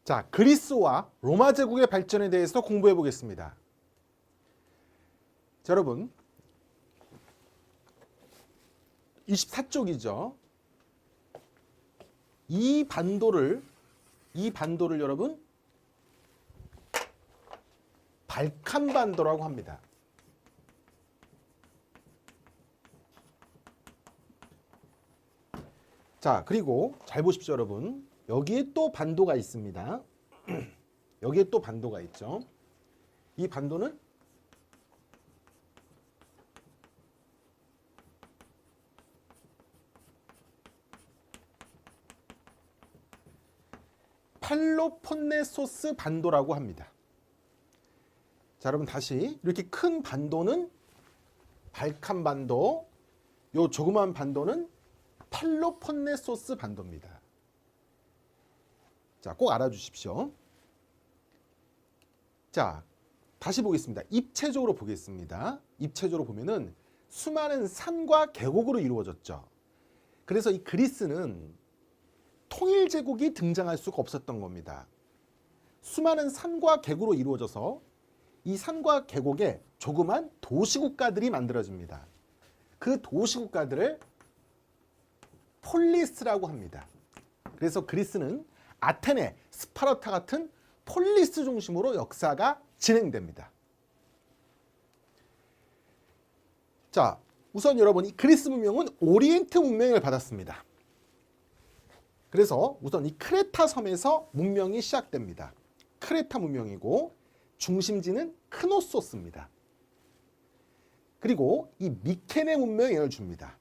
자, 그리스와 로마 제국의 발전에 대해서 공부해 보겠습니다. 자, 여러분 24쪽이죠. 이 반도를 여러분 발칸반도라고 합니다. 자, 그리고 잘 보십시오, 여러분. 여기에 또 반도가 있습니다. 여기에 또 반도가 있죠. 이 반도는 펠로폰네소스 반도라고 합니다. 자, 여러분 다시 이렇게 큰 반도는 발칸 반도, 요 조그만 반도는 펠로폰네소스 반도입니다. 자, 꼭 알아주십시오. 자, 다시 보겠습니다. 입체적으로 보겠습니다. 입체적으로 보면은 수많은 산과 계곡으로 이루어졌죠. 그래서 이 그리스는 통일제국이 등장할 수가 없었던 겁니다. 수많은 산과 계곡으로 이루어져서 이 산과 계곡에 조그만 도시국가들이 만들어집니다. 그 도시국가들을 폴리스라고 합니다. 그래서 그리스는 아테네, 스파르타 같은 폴리스 중심으로 역사가 진행됩니다. 자, 우선 여러분 이 그리스 문명은 오리엔트 문명을 받았습니다. 그래서 우선 이 크레타 섬에서 문명이 시작됩니다. 크레타 문명이고 중심지는 크노소스입니다. 그리고 이 미케네 문명에 영향을 줍니다.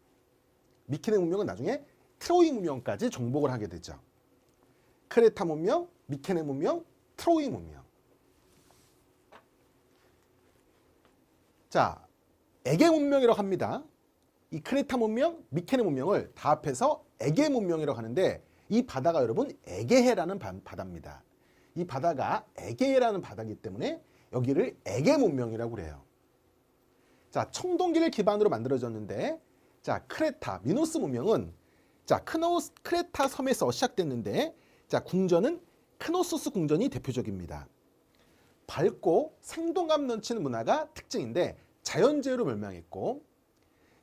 미케네 문명은 나중에 트로이 문명까지 정복을 하게 되죠. 크레타 문명, 미케네 문명, 트로이 문명. 자, 에게 문명이라고 합니다. 이 크레타 문명, 미케네 문명을 다 합해서 에게 문명이라고 하는데 이 바다가 여러분 에게해라는 바다입니다. 이 바다가 에게해라는 바다이기 때문에 여기를 에게 문명이라고 그래요. 자, 청동기를 기반으로 만들어졌는데 자, 크레타, 미노스 문명은 자, 크레타 섬에서 시작됐는데 자, 궁전은 크노소스 궁전이 대표적입니다. 밝고 생동감 넘치는 문화가 특징인데 자연재해로 멸망했고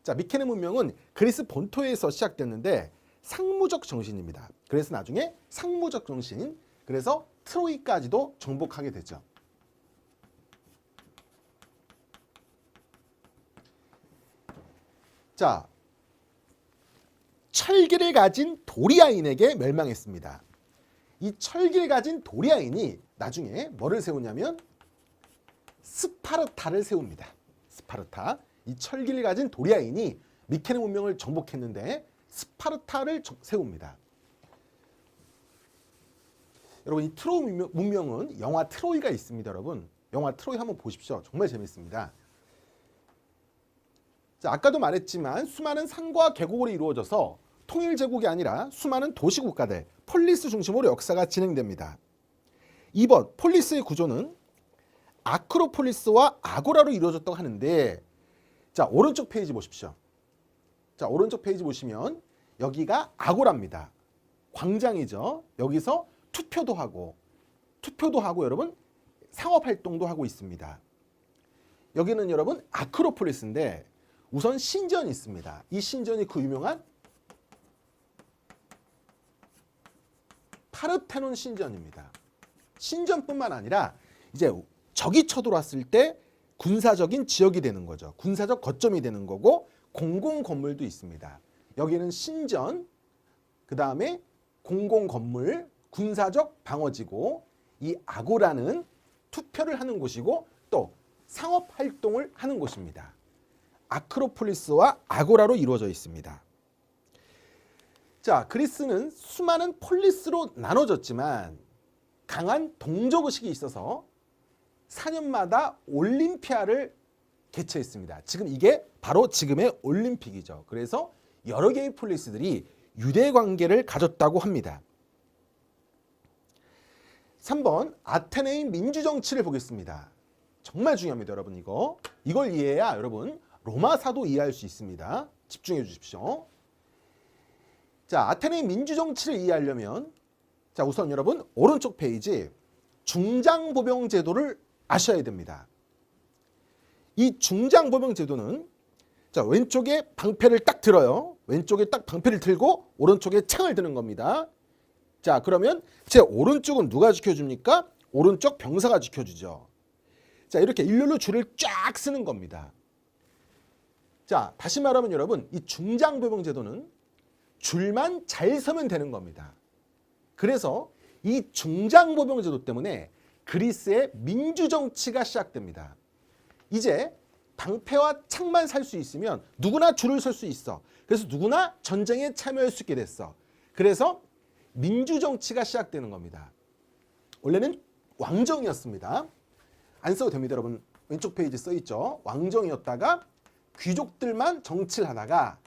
자, 미케네 문명은 그리스 본토에서 시작됐는데 상무적 정신입니다. 그래서 나중에 상무적 정신, 그래서 트로이까지도 정복하게 되죠. 자, 철기를 가진 도리아인에게 멸망했습니다. 이 철기를 가진 도리아인이 나중에 뭐를 세우냐면 스파르타를 세웁니다. 스파르타. 이 철기를 가진 도리아인이 미케네 문명을 정복했는데 스파르타를 세웁니다. 여러분 이 트로이 문명은 영화 트로이가 있습니다. 여러분 영화 트로이 한번 보십시오. 정말 재밌습니다. 자, 아까도 말했지만 수많은 산과 계곡으로 이루어져서 통일제국이 아니라 수많은 도시국가들 폴리스 중심으로 역사가 진행됩니다. 2번 폴리스의 구조는 아크로폴리스와 아고라로 이루어졌다고 하는데 자, 오른쪽 페이지 보십시오. 자, 오른쪽 페이지 보시면 여기가 아고라입니다. 광장이죠. 여기서 투표도 하고 여러분 상업활동도 하고 있습니다. 여기는 여러분 아크로폴리스인데 우선 신전이 있습니다. 이 신전이 그 유명한 파르테논 신전입니다. 신전뿐만 아니라 이제 적이 쳐들어왔을 때 군사적인 지역이 되는 거죠. 군사적 거점이 되는 거고 공공건물도 있습니다. 여기는 신전, 그 다음에 공공건물, 군사적 방어지고 이 아고라는 투표를 하는 곳이고 또 상업활동을 하는 곳입니다. 아크로폴리스와 아고라로 이루어져 있습니다. 자, 그리스는 수많은 폴리스로 나눠졌지만 강한 동족의식이 있어서 4년마다 올림피아를 개최했습니다. 지금 이게 바로 지금의 올림픽이죠. 그래서 여러 개의 폴리스들이 유대 관계를 가졌다고 합니다. 3번 아테네의 민주정치를 보겠습니다. 정말 중요합니다. 여러분 이걸 이해해야 여러분 로마사도 이해할 수 있습니다. 집중해 주십시오. 자, 아테네의 민주정치를 이해하려면 자, 우선 여러분 오른쪽 페이지 중장보병 제도를 아셔야 됩니다. 이 중장보병 제도는 자, 왼쪽에 방패를 딱 들어요. 왼쪽에 딱 방패를 들고 오른쪽에 창을 드는 겁니다. 자, 그러면 제 오른쪽은 누가 지켜줍니까? 오른쪽 병사가 지켜주죠. 자, 이렇게 일렬로 줄을 쫙 쓰는 겁니다. 자, 다시 말하면 여러분 이 중장보병 제도는 줄만 잘 서면 되는 겁니다. 그래서 이 중장보병 제도 때문에 그리스의 민주정치가 시작됩니다. 이제 방패와 창만 살 수 있으면 누구나 줄을 설 수 있어. 그래서 누구나 전쟁에 참여할 수 있게 됐어. 그래서 민주정치가 시작되는 겁니다. 원래는 왕정이었습니다. 안 써도 됩니다. 여러분 왼쪽 페이지에 써있죠. 왕정이었다가 귀족들만 정치를 하다가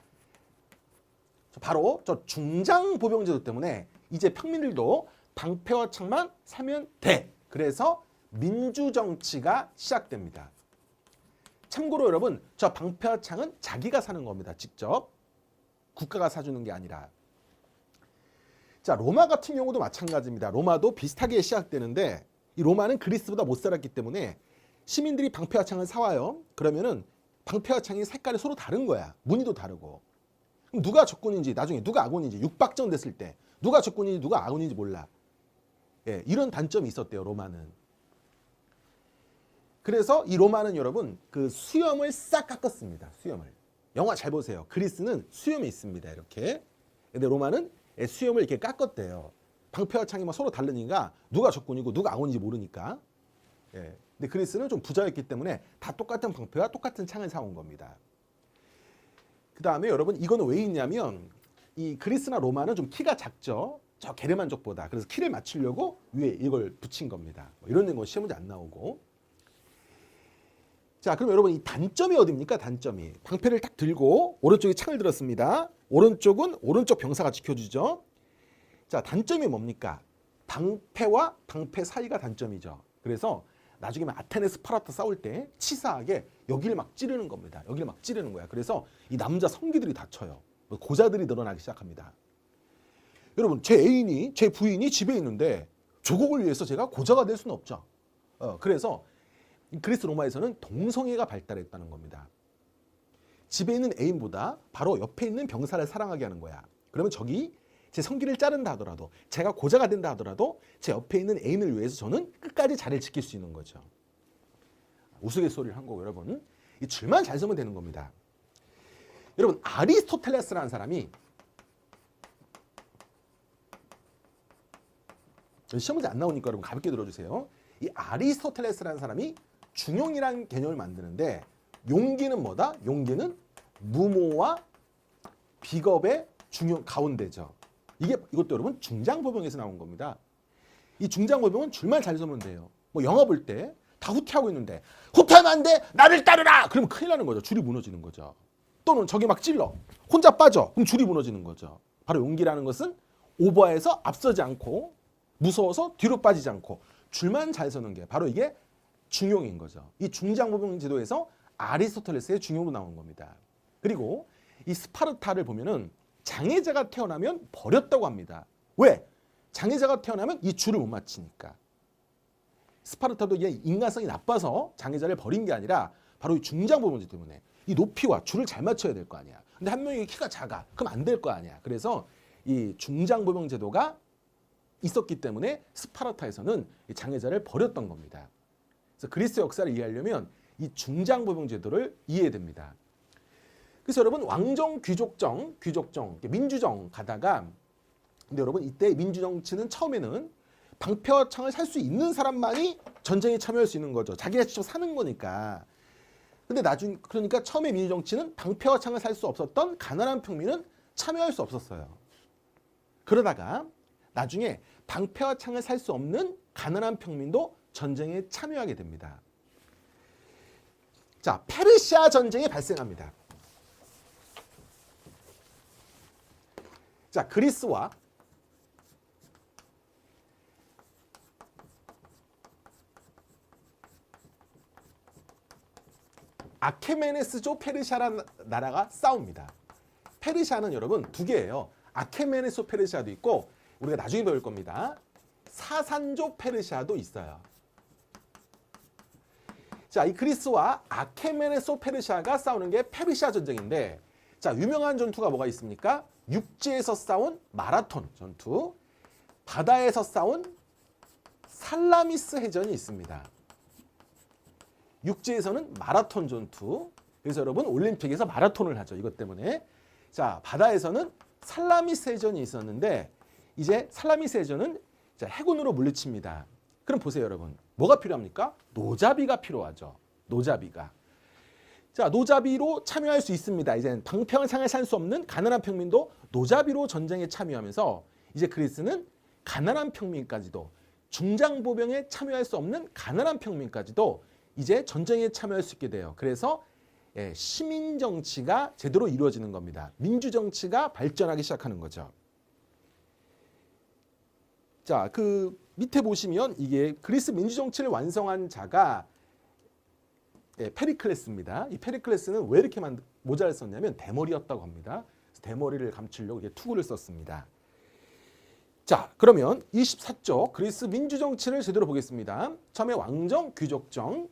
바로 저 중장보병제도 때문에 이제 평민들도 방패와 창만 사면 돼. 그래서 민주정치가 시작됩니다. 참고로 여러분 저 방패와 창은 자기가 사는 겁니다. 직접 국가가 사주는 게 아니라. 자, 로마 같은 경우도 마찬가지입니다. 로마도 비슷하게 시작되는데 이 로마는 그리스보다 못 살았기 때문에 시민들이 방패와 창을 사와요. 그러면은 방패와 창이 색깔이 서로 다른 거야. 무늬도 다르고. 그럼 누가 적군인지 나중에 누가 아군인지 육박전 됐을 때 누가 적군인지 누가 아군인지 몰라. 예, 이런 단점이 있었대요. 로마는. 그래서 이 로마는 여러분 그 수염을 싹 깎았습니다. 수염을. 영화 잘 보세요. 그리스는 수염이 있습니다. 이렇게. 근데 로마는 수염을 이렇게 깎았대요. 방패와 창이 막 서로 다르니까 누가 적군이고 누가 아군인지 모르니까. 예. 근데 그리스는 좀 부자였기 때문에 다 똑같은 방패와 똑같은 창을 사온 겁니다. 그 다음에 여러분 이거는 왜 있냐면 이 그리스나 로마는 좀 키가 작죠. 저 게르만족보다. 그래서 키를 맞추려고 위에 이걸 붙인 겁니다. 뭐 이런 거 시험 문제 안 나오고. 자, 그럼 여러분 이 단점이 어디입니까? 단점이. 방패를 딱 들고 오른쪽에 창을 들었습니다. 오른쪽은 오른쪽 병사가 지켜주죠. 자, 단점이 뭡니까? 방패와 방패 사이가 단점이죠. 그래서 나중에 아테네 스파르타 싸울 때 치사하게 여기를 막 찌르는 겁니다. 여기를 막 찌르는 거야. 그래서 이 남자 성기들이 다쳐요. 고자들이 늘어나기 시작합니다. 여러분 제 애인이 제 부인이 집에 있는데 조국을 위해서 제가 고자가 될 수는 없죠. 그래서 그리스 로마에서는 동성애가 발달했다는 겁니다. 집에 있는 애인보다 바로 옆에 있는 병사를 사랑하게 하는 거야. 그러면 저기 제 성기를 자른다 하더라도 제가 고자가 된다 하더라도 제 옆에 있는 애인을 위해서 저는 끝까지 자리를 지킬 수 있는 거죠. 우스갯소리를 한 거고 여러분 이 줄만 잘 서면 되는 겁니다. 여러분 아리스토텔레스라는 사람이 시험 문제 안 나오니까 여러분 가볍게 들어주세요. 이 아리스토텔레스라는 사람이 중용이라는 개념을 만드는데 용기는 뭐다? 용기는 무모와 비겁의 중용 가운데죠. 이것도 여러분 중장보병에서 나온 겁니다. 이 중장보병은 줄만 잘 서면 돼요. 뭐 영화 볼 때 다 후퇴하고 있는데 후퇴하면 안 돼! 나를 따르라! 그러면 큰일 나는 거죠. 줄이 무너지는 거죠. 또는 저기 막 찔러. 혼자 빠져. 그럼 줄이 무너지는 거죠. 바로 용기라는 것은 오버해서 앞서지 않고 무서워서 뒤로 빠지지 않고 줄만 잘 서는 게 바로 이게 중용인 거죠. 이 중장보병 제도에서 아리스토텔레스의 중용으로 나온 겁니다. 그리고 이 스파르타를 보면은 장애자가 태어나면 버렸다고 합니다. 왜? 장애자가 태어나면 이 줄을 못 맞추니까. 스파르타도 이게 인간성이 나빠서 장애자를 버린 게 아니라 바로 이 중장보병제 때문에 이 높이와 줄을 잘 맞춰야 될 거 아니야. 근데 한 명이 키가 작아. 그럼 안 될 거 아니야. 그래서 이 중장보병 제도가 있었기 때문에 스파르타에서는 이 장애자를 버렸던 겁니다. 그래서 그리스 역사를 이해하려면 이 중장보병 제도를 이해해야 됩니다. 그래서 여러분 왕정, 귀족정, 민주정 가다가 근데 여러분 이때 민주정치는 처음에는 방패와 창을 살 수 있는 사람만이 전쟁에 참여할 수 있는 거죠. 자기가 직접 사는 거니까. 근데 나중 그러니까 처음에 민주정치는 방패와 창을 살 수 없었던 가난한 평민은 참여할 수 없었어요. 그러다가 나중에 방패와 창을 살 수 없는 가난한 평민도 전쟁에 참여하게 됩니다. 자, 페르시아 전쟁이 발생합니다. 자, 그리스와 아케메네스조 페르시아라는 나라가 싸웁니다. 페르시아는 여러분 두 개예요. 아케메네스 페르시아도 있고 우리가 나중에 배울 겁니다. 사산족 페르시아도 있어요. 자, 이 그리스와 아케메네소 페르시아가 싸우는 게 페르시아 전쟁인데, 자, 유명한 전투가 뭐가 있습니까? 육지에서 싸운 마라톤 전투, 바다에서 싸운 살라미스 해전이 있습니다. 육지에서는 마라톤 전투. 그래서 여러분 올림픽에서 마라톤을 하죠. 이것 때문에. 자, 바다에서는 살라미스 해전이 있었는데 이제 살라미스 해전은 해군으로 물리칩니다. 그럼 보세요, 여러분. 뭐가 필요합니까? 노자비가 필요하죠. 노자비가. 자, 노자비로 참여할 수 있습니다. 이제 방평창에 살 수 없는 가난한 평민도 노자비로 전쟁에 참여하면서 이제 그리스는 가난한 평민까지도 중장보병에 참여할 수 없는 가난한 평민까지도 이제 전쟁에 참여할 수 있게 돼요. 그래서 시민 정치가 제대로 이루어지는 겁니다. 민주 정치가 발전하기 시작하는 거죠. 자, 그 밑에 보시면 이게 그리스 민주 정치를 완성한 자가 페리클레스입니다. 이 페리클레스는 왜 이렇게 모자를 썼냐면 대머리였다고 합니다. 그래서 대머리를 감추려고 이게 투구를 썼습니다. 자, 그러면 24쪽 그리스 민주 정치를 제대로 보겠습니다. 처음에 왕정, 귀족정,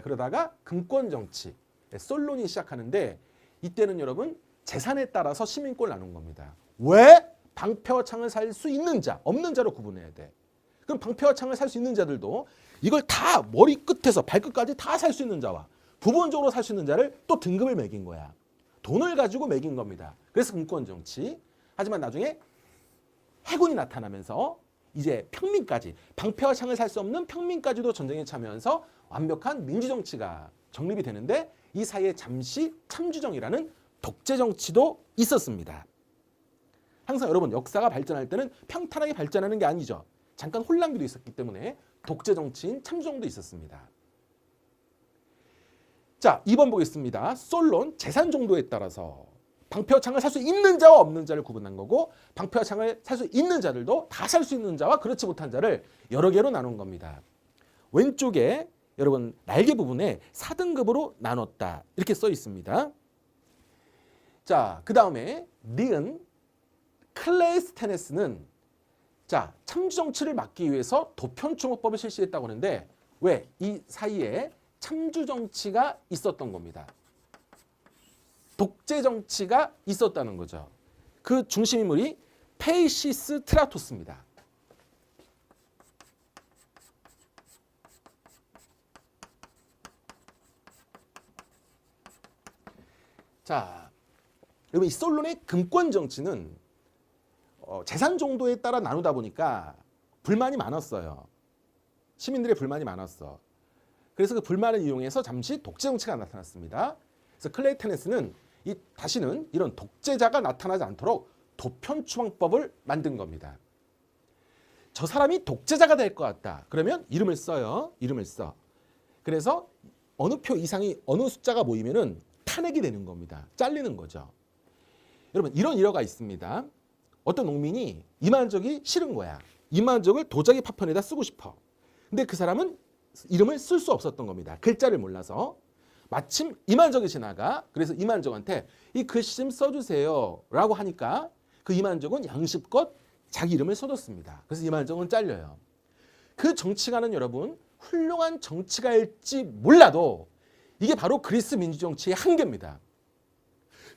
그러다가 금권 정치, 솔론이 시작하는데 이때는 여러분 재산에 따라서 시민권을 나눈 겁니다. 왜? 방패와 창을 살 수 있는 자, 없는 자로 구분해야 돼. 그럼 방패와 창을 살 수 있는 자들도 이걸 다 머리 끝에서 발끝까지 다 살 수 있는 자와 부분적으로 살 수 있는 자를 또 등급을 매긴 거야. 돈을 가지고 매긴 겁니다. 그래서 금권 정치. 하지만 나중에 해군이 나타나면서 이제 평민까지, 방패와 창을 살 수 없는 평민까지도 전쟁에 참여하면서 완벽한 민주정치가 정립이 되는데 이 사이에 잠시 참주정이라는 독재정치도 있었습니다. 항상 여러분 역사가 발전할 때는 평탄하게 발전하는 게 아니죠. 잠깐 혼란기도 있었기 때문에 독재정치인 참주정도 있었습니다. 자, 2번 보겠습니다. 솔론, 재산 정도에 따라서 방패와 창을 살 수 있는 자와 없는 자를 구분한 거고 방패와 창을 살 수 있는 자들도 다 살 수 있는 자와 그렇지 못한 자를 여러 개로 나눈 겁니다. 왼쪽에 여러분 날개 부분에 4등급으로 나눴다 이렇게 써 있습니다. 자, 그 다음에 니은 클레이스테네스는 자, 참주정치를 막기 위해서 도편충어법을 실시했다고 하는데 왜? 이 사이에 참주정치가 있었던 겁니다. 독재정치가 있었다는 거죠. 그 중심 인물이 페이시스 트라토스입니다. 자, 여러분 이 솔론의 금권 정치는 재산 정도에 따라 나누다 보니까 불만이 많았어요. 시민들의 불만이 많았어. 그래서 그 불만을 이용해서 잠시 독재 정치가 나타났습니다. 그래서 클레이테네스는 다시는 이런 독재자가 나타나지 않도록 도편추방법을 만든 겁니다. 저 사람이 독재자가 될 것 같다. 그러면 이름을 써요. 이름을 써. 그래서 어느 표 이상이 어느 숫자가 모이면은 탄핵이 되는 겁니다. 잘리는 거죠. 여러분 이런 일화가 있습니다. 어떤 농민이 이만적이 싫은 거야. 이만적을 도자기 파편에다 쓰고 싶어. 근데 그 사람은 이름을 쓸 수 없었던 겁니다. 글자를 몰라서. 마침 이만적이 지나가. 그래서 이만적한테 이 글씨 좀 써주세요 라고 하니까 그 이만적은 양심껏 자기 이름을 써줬습니다. 그래서 이만적은 잘려요. 그 정치가는 여러분 훌륭한 정치가일지 몰라도 이게 바로 그리스 민주정치의 한계입니다.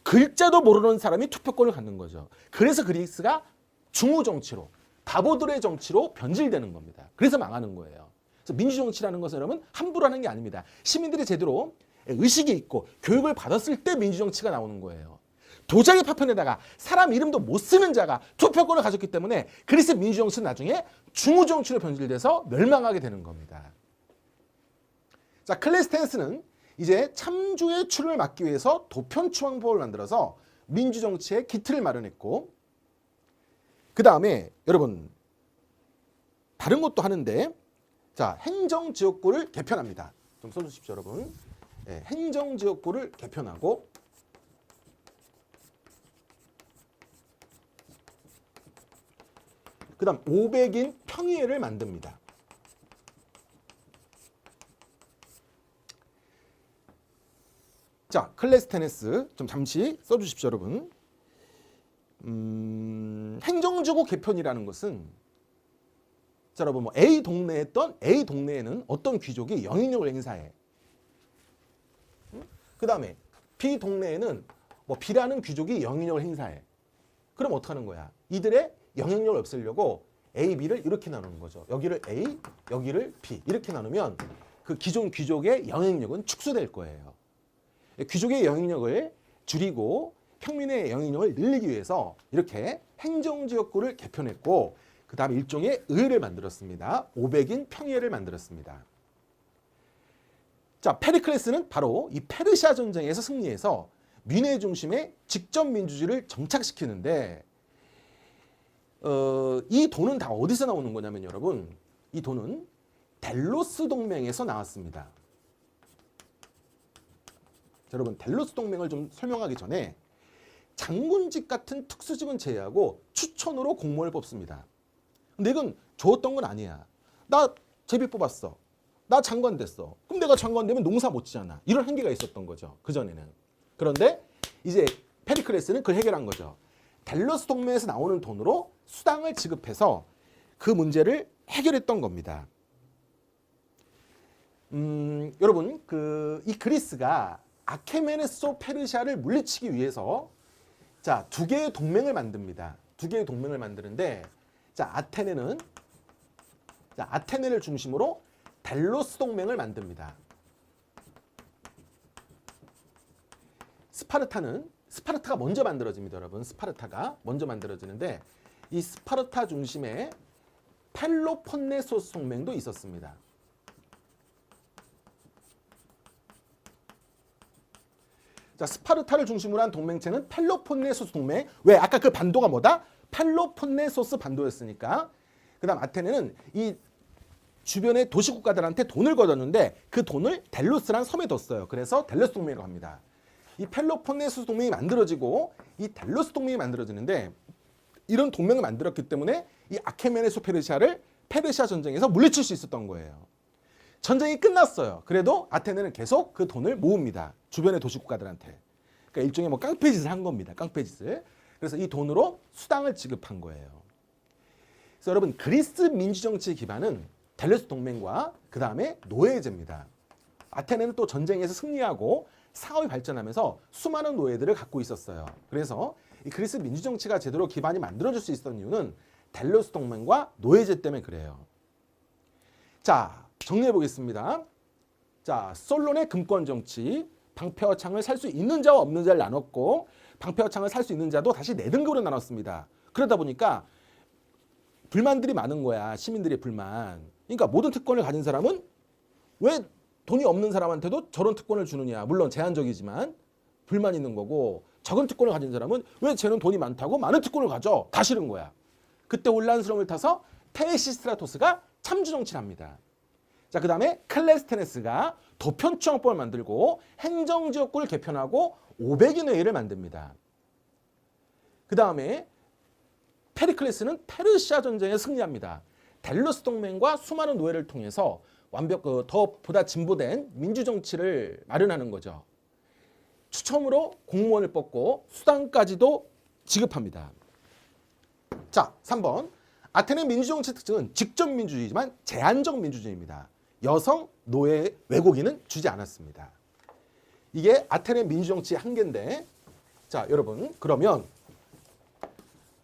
글자도 모르는 사람이 투표권을 갖는 거죠. 그래서 그리스가 중우정치로 바보들의 정치로 변질되는 겁니다. 그래서 망하는 거예요. 그래서 민주정치라는 것은 여러분 함부로 하는 게 아닙니다. 시민들이 제대로 의식이 있고 교육을 받았을 때 민주정치가 나오는 거예요. 도자기 파편에다가 사람 이름도 못 쓰는 자가 투표권을 가졌기 때문에 그리스 민주정치는 나중에 중우정치로 변질돼서 멸망하게 되는 겁니다. 자, 클레이스테네스는 이제 참주의 출현을 막기 위해서 도편추방법을 만들어서 민주정치의 기틀을 마련했고 그 다음에 여러분 다른 것도 하는데 자, 행정지역구를 개편합니다. 좀 써주십시오 여러분. 네, 행정지역구를 개편하고 그 다음 500인 평의회를 만듭니다. 자, 클레스테네스 좀 잠시 써주십시오 여러분. 행정지구 개편이라는 것은 자, 여러분 뭐 A 동네에는 어떤 귀족이 영향력을 행사해. 그 다음에 B 동네에는 뭐 B라는 귀족이 영향력을 행사해. 그럼 어떡하는 거야? 이들의 영향력을 없애려고 A, B를 이렇게 나누는 거죠. 여기를 A, 여기를 B 이렇게 나누면 그 기존 귀족의 영향력은 축소될 거예요. 귀족의 영향력을 줄이고 평민의 영향력을 늘리기 위해서 이렇게 행정지역구를 개편했고 그 다음에 일종의 의회를 만들었습니다. 500인 평의회를 만들었습니다. 자, 페리클레스는 바로 이 페르시아 전쟁에서 승리해서 민회 중심의 직접 민주주의를 정착시키는데 이 돈은 다 어디서 나오는 거냐면 여러분 이 돈은 델로스 동맹에서 나왔습니다. 자, 여러분 델로스 동맹을 좀 설명하기 전에 장군직 같은 특수직은 제외하고 추천으로 공무원을 뽑습니다. 근데 이건 좋았던 건 아니야. 나 제비 뽑았어. 나 장관 됐어. 그럼 내가 장관 되면 농사 못 지잖아. 이런 한계가 있었던 거죠. 그전에는. 그런데 이제 페리클레스는 그걸 해결한 거죠. 델로스 동맹에서 나오는 돈으로 수당을 지급해서 그 문제를 해결했던 겁니다. 여러분 이 그리스가 아케메네스 페르시아를 물리치기 위해서 자, 두 개의 동맹을 만듭니다. 두 개의 동맹을 만드는데 자, 아테네를 중심으로 델로스 동맹을 만듭니다. 스파르타가 먼저 만들어집니다, 여러분. 스파르타가 먼저 만들어지는데 이 스파르타 중심의 펠로폰네소스 동맹도 있었습니다. 자, 스파르타를 중심으로 한 동맹체는 펠로폰네소스 동맹. 왜? 아까 그 반도가 뭐다? 펠로폰네소스 반도였으니까. 그다음 아테네는 이 주변의 도시국가들한테 돈을 걷었는데 그 돈을 델로스란 섬에 뒀어요. 그래서 델로스 동맹이라고 합니다. 이 펠로폰네소스 동맹이 만들어지고 이 델로스 동맹이 만들어지는데 이런 동맹을 만들었기 때문에 이 아케메네스 페르시아를 페르시아 전쟁에서 물리칠 수 있었던 거예요. 전쟁이 끝났어요. 그래도 아테네는 계속 그 돈을 모읍니다. 주변의 도시국가들한테. 그러니까 일종의 뭐 깡패짓을 한 겁니다. 깡패짓을. 그래서 이 돈으로 수당을 지급한 거예요. 그래서 여러분 그리스 민주정치의 기반은 델로스 동맹과 그 다음에 노예제입니다. 아테네는 또 전쟁에서 승리하고 사업이 발전하면서 수많은 노예들을 갖고 있었어요. 그래서 이 그리스 민주정치가 제대로 기반이 만들어질 수 있었던 이유는 델로스 동맹과 노예제 때문에 그래요. 자, 정리해 보겠습니다. 자, 솔론의 금권정치, 방패와 창을 살 수 있는 자와 없는 자를 나눴고 방패와 창을 살 수 있는 자도 다시 4등급으로 나눴습니다. 그러다 보니까 불만들이 많은 거야. 시민들의 불만. 그러니까 모든 특권을 가진 사람은 왜 돈이 없는 사람한테도 저런 특권을 주느냐. 물론 제한적이지만 불만 있는 거고 적은 특권을 가진 사람은 왜 쟤는 돈이 많다고 많은 특권을 가져. 다 싫은 거야. 그때 혼란스러움을 타서 테시스트라토스가 참주정치를 합니다. 자, 그 다음에 클레스테네스가 도편추앙법을 만들고 행정지역구를 개편하고 500인 회의를 만듭니다. 그 다음에 페리클레스는 페르시아 전쟁에 승리합니다. 델로스 동맹과 수많은 노예를 통해서 더 보다 진보된 민주정치를 마련하는 거죠. 추첨으로 공무원을 뽑고 수당까지도 지급합니다. 자, 3번. 아테네 민주정치 특징은 직접 민주주의지만 제한적 민주주의입니다. 여성, 노예, 외국인은 주지 않았습니다. 이게 아테네 민주정치의 한계인데 자, 여러분 그러면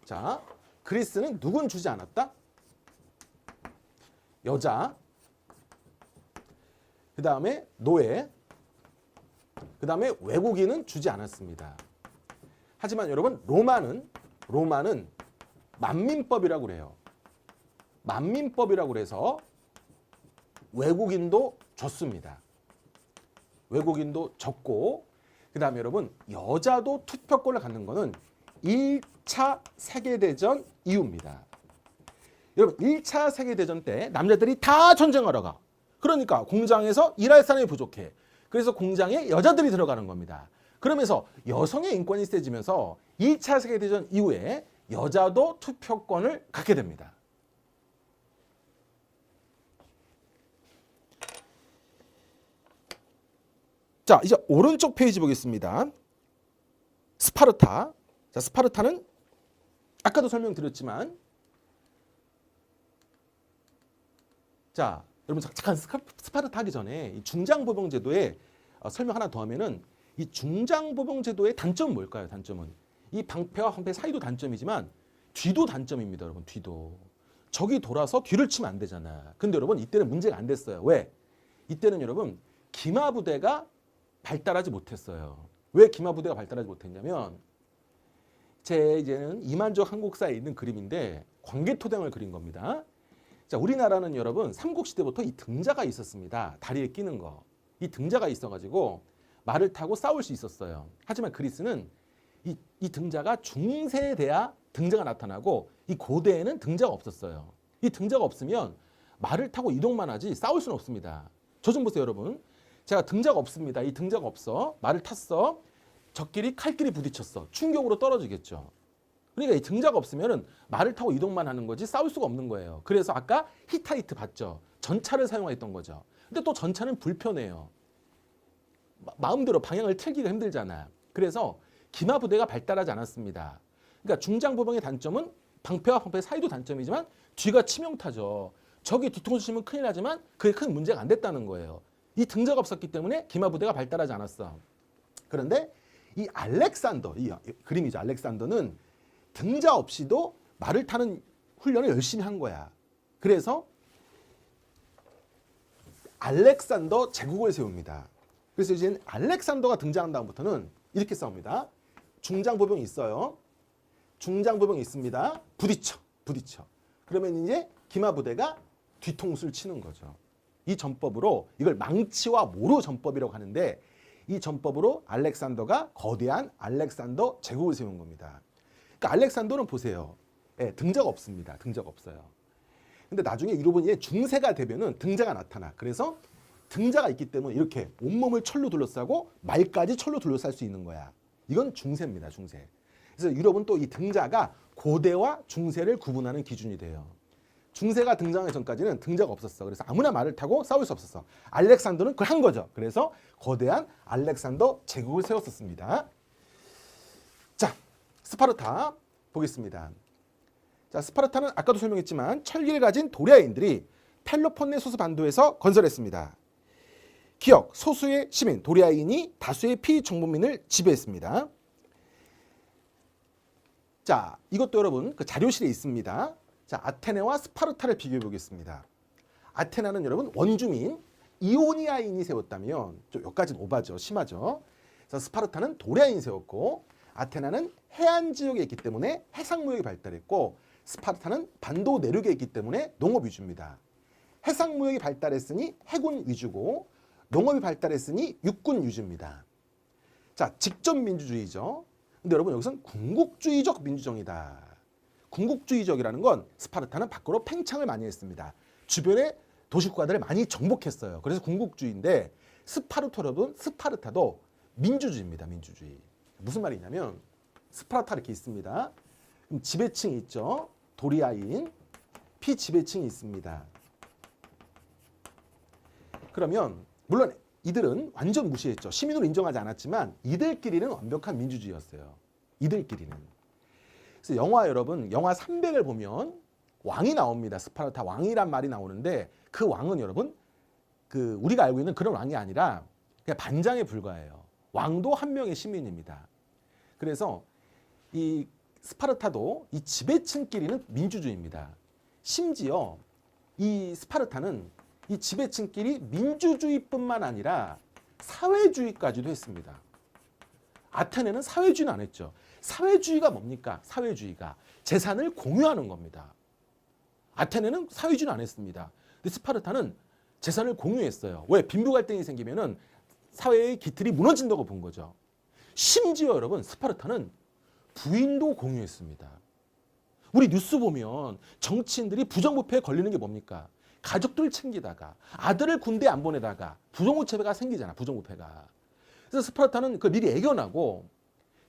자, 그리스는 누군 주지 않았다? 여자, 그 다음에 노예, 그 다음에 외국인은 주지 않았습니다. 하지만 여러분 로마는 만민법이라고 그래요. 만민법이라고 그래서 외국인도 줬습니다. 외국인도 줬고 그 다음에 여러분 여자도 투표권을 갖는 거는 1차 세계대전 이후입니다. 여러분 1차 세계대전 때 남자들이 다 전쟁하러 가. 그러니까 공장에서 일할 사람이 부족해. 그래서 공장에 여자들이 들어가는 겁니다. 그러면서 여성의 인권이 세지면서 2차 세계대전 이후에 여자도 투표권을 갖게 됩니다. 자, 이제 오른쪽 페이지 보겠습니다. 스파르타. 자, 스파르타는 아까도 설명드렸지만 자, 여러분 잠깐 스파르타 하기 전에 이 중장보병제도에 설명 하나 더 하면은 이 중장보병제도의 단점은 뭘까요? 단점은 이 방패와 방패 사이도 단점이지만 뒤도 단점입니다. 여러분 뒤도. 적이 돌아서 뒤를 치면 안 되잖아. 근데 여러분 이때는 문제가 안 됐어요. 왜? 이때는 여러분 기마부대가 발달하지 못했어요. 왜 기마부대가 발달하지 못했냐면 이제는 이만족 한국사에 있는 그림인데 광개토대왕을 그린 겁니다. 자, 우리나라는 여러분 삼국시대부터 이 등자가 있었습니다. 다리에 끼는 거. 이 등자가 있어가지고 말을 타고 싸울 수 있었어요. 하지만 그리스는 이 등자가 중세에 돼야 등자가 나타나고 이 고대에는 등자가 없었어요. 이 등자가 없으면 말을 타고 이동만 하지 싸울 수는 없습니다. 저 좀 보세요, 여러분. 제가 등자가 없습니다. 이 등자가 없어. 말을 탔어. 적끼리 칼끼리 부딪혔어. 충격으로 떨어지겠죠. 그러니까 이 등자가 없으면 말을 타고 이동만 하는 거지 싸울 수가 없는 거예요. 그래서 아까 히타이트 봤죠. 전차를 사용했던 거죠. 근데 또 전차는 불편해요. 마음대로 방향을 틀기가 힘들잖아. 그래서 기마부대가 발달하지 않았습니다. 그러니까 중장보병의 단점은 방패와 방패 사이도 단점이지만 뒤가 치명타죠. 적이 뒤통수 치면 큰일 나지만 그게 큰 문제가 안 됐다는 거예요. 이 등자가 없었기 때문에 기마부대가 발달하지 않았어. 그런데 이 알렉산더, 이 그림이죠. 알렉산더는 등자 없이도 말을 타는 훈련을 열심히 한 거야. 그래서 알렉산더 제국을 세웁니다. 그래서 이제 알렉산더가 등장한 다음부터는 이렇게 싸웁니다. 중장보병이 있어요. 중장보병이 있습니다. 부딪혀. 그러면 이제 기마부대가 뒤통수를 치는 거죠. 이 전법으로 이걸 망치와 모로 전법이라고 하는데 이 전법으로 알렉산더가 거대한 알렉산더 제국을 세운 겁니다. 그러니까 알렉산더는 보세요. 예, 등자가 없습니다. 등자가 없어요. 근데 나중에 이러보니 중세가 되면은 등자가 나타나. 그래서 등자가 있기 때문에 이렇게 온몸을 철로 둘러싸고 말까지 철로 둘러쌀 수 있는 거야. 이건 중세입니다. 중세. 그래서 유럽은 또 이 등자가 고대와 중세를 구분하는 기준이 돼요. 중세가 등장하기 전까지는 등자가 없었어. 그래서 아무나 말을 타고 싸울 수 없었어. 알렉산더는 그걸 한 거죠. 그래서 거대한 알렉산더 제국을 세웠었습니다. 자, 스파르타 보겠습니다. 자, 스파르타는 아까도 설명했지만 철기를 가진 도리아인들이 펠로폰네소스 반도에서 건설했습니다. 기억, 소수의 시민 도리아인이 다수의 피정복민을 지배했습니다. 자, 이것도 여러분 그 자료실에 있습니다. 자, 아테네와 스파르타를 비교해 보겠습니다. 아테네는 여러분 원주민 이오니아인이 세웠다면 좀 여기까지는 오바죠. 심하죠. 그래서 스파르타는 도리아인이 세웠고 아테네는 해안 지역에 있기 때문에 해상무역이 발달했고 스파르타는 반도 내륙에 있기 때문에 농업 위주입니다. 해상무역이 발달했으니 해군 위주고 농업이 발달했으니 육군 위주입니다. 자, 직접민주주의죠. 근데 여러분 여기서는 군국주의적 민주정이다. 군국주의적이라는 건 스파르타는 밖으로 팽창을 많이 했습니다. 주변의 도시국가들을 많이 정복했어요. 그래서 군국주의인데 스파르타도 민주주의입니다. 민주주의. 무슨 말이냐면 스파르타 이렇게 있습니다. 그럼 지배층이 있죠. 도리아인, 피지배층이 있습니다. 그러면 물론 이들은 완전 무시했죠. 시민으로 인정하지 않았지만 이들끼리는 완벽한 민주주의였어요. 이들끼리는. 그래서 영화 여러분, 영화 300을 보면 왕이 나옵니다. 스파르타 왕이란 말이 나오는데 그 왕은 여러분 그 우리가 알고 있는 그런 왕이 아니라 그냥 반장에 불과해요. 왕도 한 명의 시민입니다. 그래서 이 스파르타도 이 지배층끼리는 민주주의입니다. 심지어 이 스파르타는 이 지배층끼리 민주주의뿐만 아니라 사회주의까지도 했습니다. 아테네는 사회주의는 안 했죠. 사회주의가 뭡니까? 사회주의가 재산을 공유하는 겁니다. 아테네는 사회주의는 안 했습니다. 근데 스파르타는 재산을 공유했어요. 왜? 빈부 갈등이 생기면은 사회의 기틀이 무너진다고 본 거죠. 심지어 여러분 스파르타는 부인도 공유했습니다. 우리 뉴스 보면 정치인들이 부정부패에 걸리는 게 뭡니까? 가족들 챙기다가 아들을 군대 안 보내다가 부정부패가 생기잖아. 부정부패가. 그래서 스파르타는 그 미리 애견하고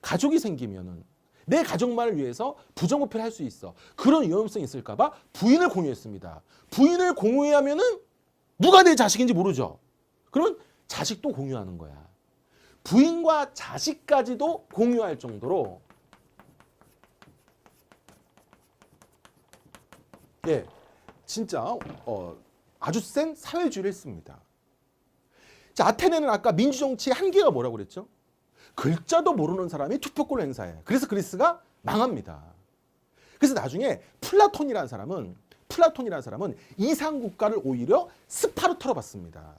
가족이 생기면은 내 가족만을 위해서 부정부패를 할 수 있어. 그런 위험성이 있을까 봐 부인을 공유했습니다. 부인을 공유하면은 누가 내 자식인지 모르죠. 그러면 자식도 공유하는 거야. 부인과 자식까지도 공유할 정도로 예, 진짜 아주 센 사회주의를 했습니다. 자, 아테네는 아까 민주정치의 한계가 뭐라고 그랬죠? 글자도 모르는 사람이 투표권을 행사해. 그래서 그리스가 망합니다. 그래서 나중에 플라톤이라는 사람은 이상국가를 오히려 스파르타로 봤습니다.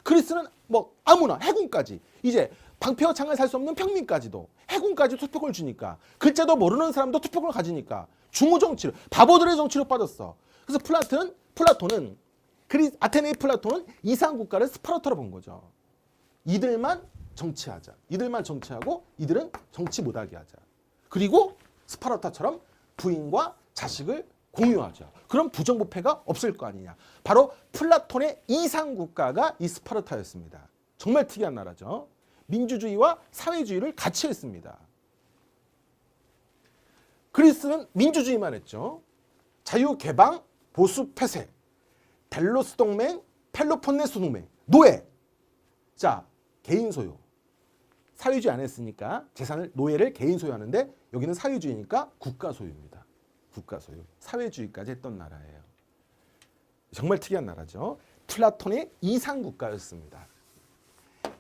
그리스는 뭐 아무나 해군까지, 이제 방패와 창을 살 수 없는 평민까지도 해군까지 투표권을 주니까, 글자도 모르는 사람도 투표권을 가지니까 중후 정치로, 바보들의 정치로 빠졌어. 그래서 아테네의 플라톤은 이상국가를 스파르타로 본 거죠. 이들만 정치하고 이들은 정치 못하게 하자. 그리고 스파르타처럼 부인과 자식을 공유하죠. 그럼 부정부패가 없을 거 아니냐. 바로 플라톤의 이상국가가 이 스파르타였습니다. 정말 특이한 나라죠. 민주주의와 사회주의를 같이 했습니다. 그리스는 민주주의만 했죠. 자유, 개방, 보수, 폐쇄, 델로스 동맹, 펠로폰네소 동맹, 노예. 자, 개인 소유. 사회주의 안 했으니까 노예를 개인 소유하는데, 여기는 사회주의니까 국가 소유입니다. 국가 소유. 사회주의까지 했던 나라예요. 정말 특이한 나라죠. 플라톤의 이상국가였습니다.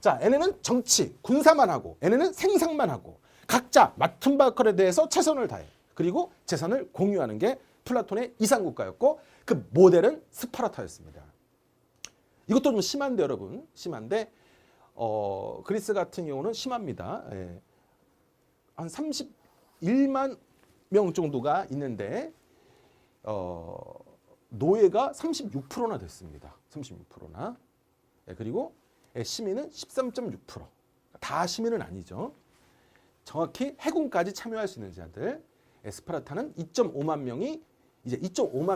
자, 얘네는 정치, 군사만 하고, 얘네는 생산만 하고, 각자 맡은 역할에 대해서 최선을 다해. 그리고 재산을 공유하는 게 플라톤의 이상국가였고, 그 모델은 스파르타였습니다. 이것도 좀 심한데, 여러분. 심한데, 그리스 같은 경우는 심합니다. 예. 한 31만 명 정도가 있는데, 노예가 36%나 됐습니다. 36%나. 예, 그리고 시민은 13.6%. 다 시민은 아니죠. 정확히 해군까지 참여할 수 있는 자들. 스파르타는 2.5만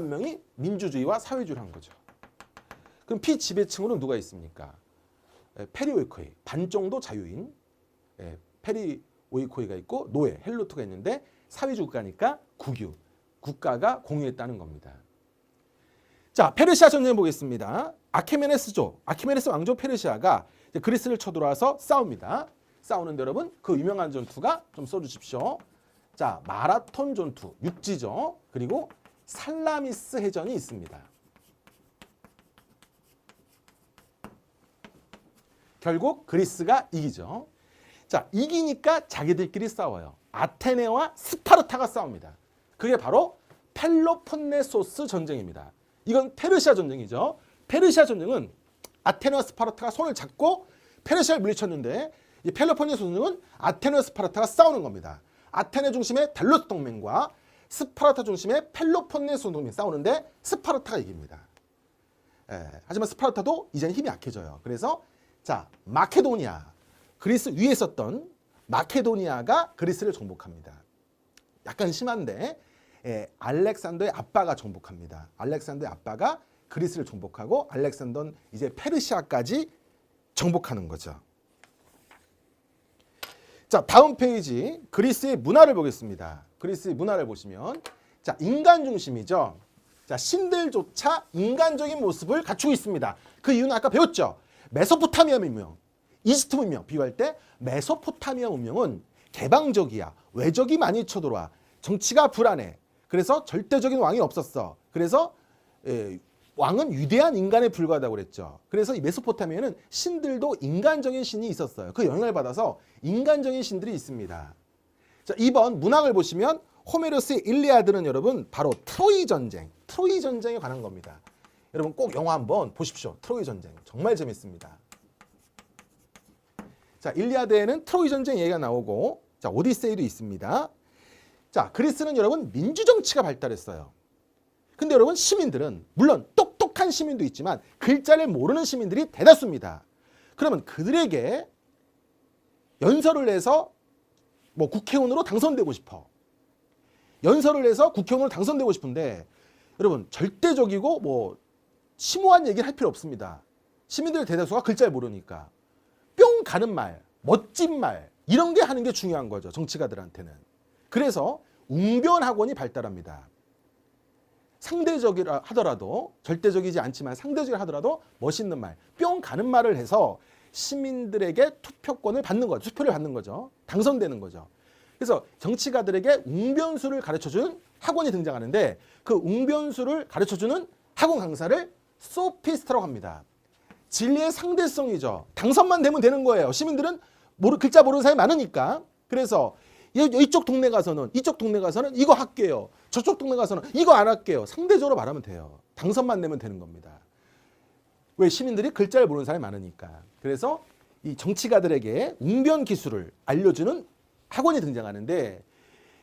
명이 민주주의와 사회주의를 한 거죠. 그럼 피지배층으로는 누가 있습니까? 페리오이코이, 반 정도 자유인 페리오이코이가 있고, 노예, 헬로트가 있는데, 사회주의 국가니까 국가가 공유했다는 겁니다. 자, 페르시아 전쟁 보겠습니다. 아케메네스 왕조 페르시아가 그리스를 쳐들어와서 싸웁니다. 싸우는데 여러분, 그 유명한 전투가 좀 써주십시오. 자, 마라톤 전투, 육지죠. 그리고 살라미스 해전이 있습니다. 결국 그리스가 이기죠. 자, 이기니까 자기들끼리 싸워요. 아테네와 스파르타가 싸웁니다. 그게 바로 펠로폰네소스 전쟁입니다. 이건 페르시아 전쟁이죠. 페르시아 전쟁은 아테네와 스파르타가 손을 잡고 페르시아를 물리쳤는데, 이 펠로폰네소스 전쟁은 아테네와 스파르타가 싸우는 겁니다. 아테네 중심의 델로스 동맹과 스파르타 중심의 펠로폰네소스 동맹이 싸우는데 스파르타가 이깁니다. 하지만 스파르타도 이제는 힘이 약해져요. 그래서 자, 마케도니아, 그리스 위에 있었던 마케도니아가 그리스를 정복합니다. 약간 심한데, 알렉산더의 아빠가 정복합니다. 알렉산더의 아빠가 그리스를 정복하고, 알렉산더는 이제 페르시아까지 정복하는 거죠. 자, 다음 페이지, 그리스의 문화를 보겠습니다. 그리스의 문화를 보시면, 자, 인간 중심이죠. 자, 신들조차 인간적인 모습을 갖추고 있습니다. 그 이유는 아까 배웠죠. 메소포타미아 문명, 이집트 문명 비교할 때 메소포타미아 문명은 개방적이야. 외적이 많이 쳐들어와. 정치가 불안해. 그래서 절대적인 왕이 없었어. 그래서 왕은 위대한 인간에 불과하다고 그랬죠. 그래서 이 메소포타미아는 신들도 인간적인 신이 있었어요. 그 영향을 받아서 인간적인 신들이 있습니다. 자, 2번 문학을 보시면 호메로스의 일리아드는 여러분 바로 트로이 전쟁에 관한 겁니다. 여러분 꼭 영화 한번 보십시오. 트로이 전쟁 정말 재밌습니다. 자, 일리아드에는 트로이 전쟁 얘기가 나오고, 자, 오디세이도 있습니다. 자, 그리스는 여러분 민주정치가 발달했어요. 근데 여러분 시민들은 물론 똑똑한 시민도 있지만 글자를 모르는 시민들이 대다수입니다. 그러면 그들에게 연설을 해서 뭐 국회의원으로 당선되고 싶어. 연설을 해서 국회의원으로 당선되고 싶은데 여러분 절대적이고 뭐 심오한 얘기를 할 필요 없습니다. 시민들의 대다수가 글자를 모르니까 뿅 가는 말, 멋진 말 이런 게 하는 게 중요한 거죠. 정치가들한테는. 그래서 웅변학원이 발달합니다. 상대적이라 하더라도 절대적이지 않지만 상대적이라 하더라도 멋있는 말, 뿅 가는 말을 해서 시민들에게 투표권을 받는 거죠. 투표를 받는 거죠. 당선되는 거죠. 그래서 정치가들에게 웅변수를 가르쳐준 학원이 등장하는데 그 웅변수를 가르쳐주는 학원 강사를 소피스트라고 합니다. 진리의 상대성이죠. 당선만 되면 되는 거예요. 시민들은 글자 모르는 사람이 많으니까. 그래서 이쪽 동네 가서는 이거 할게요. 저쪽 동네 가서는 이거 안 할게요. 상대적으로 말하면 돼요. 당선만 되면 되는 겁니다. 왜? 시민들이 글자를 모르는 사람이 많으니까. 그래서 이 정치가들에게 웅변 기술을 알려주는 학원이 등장하는데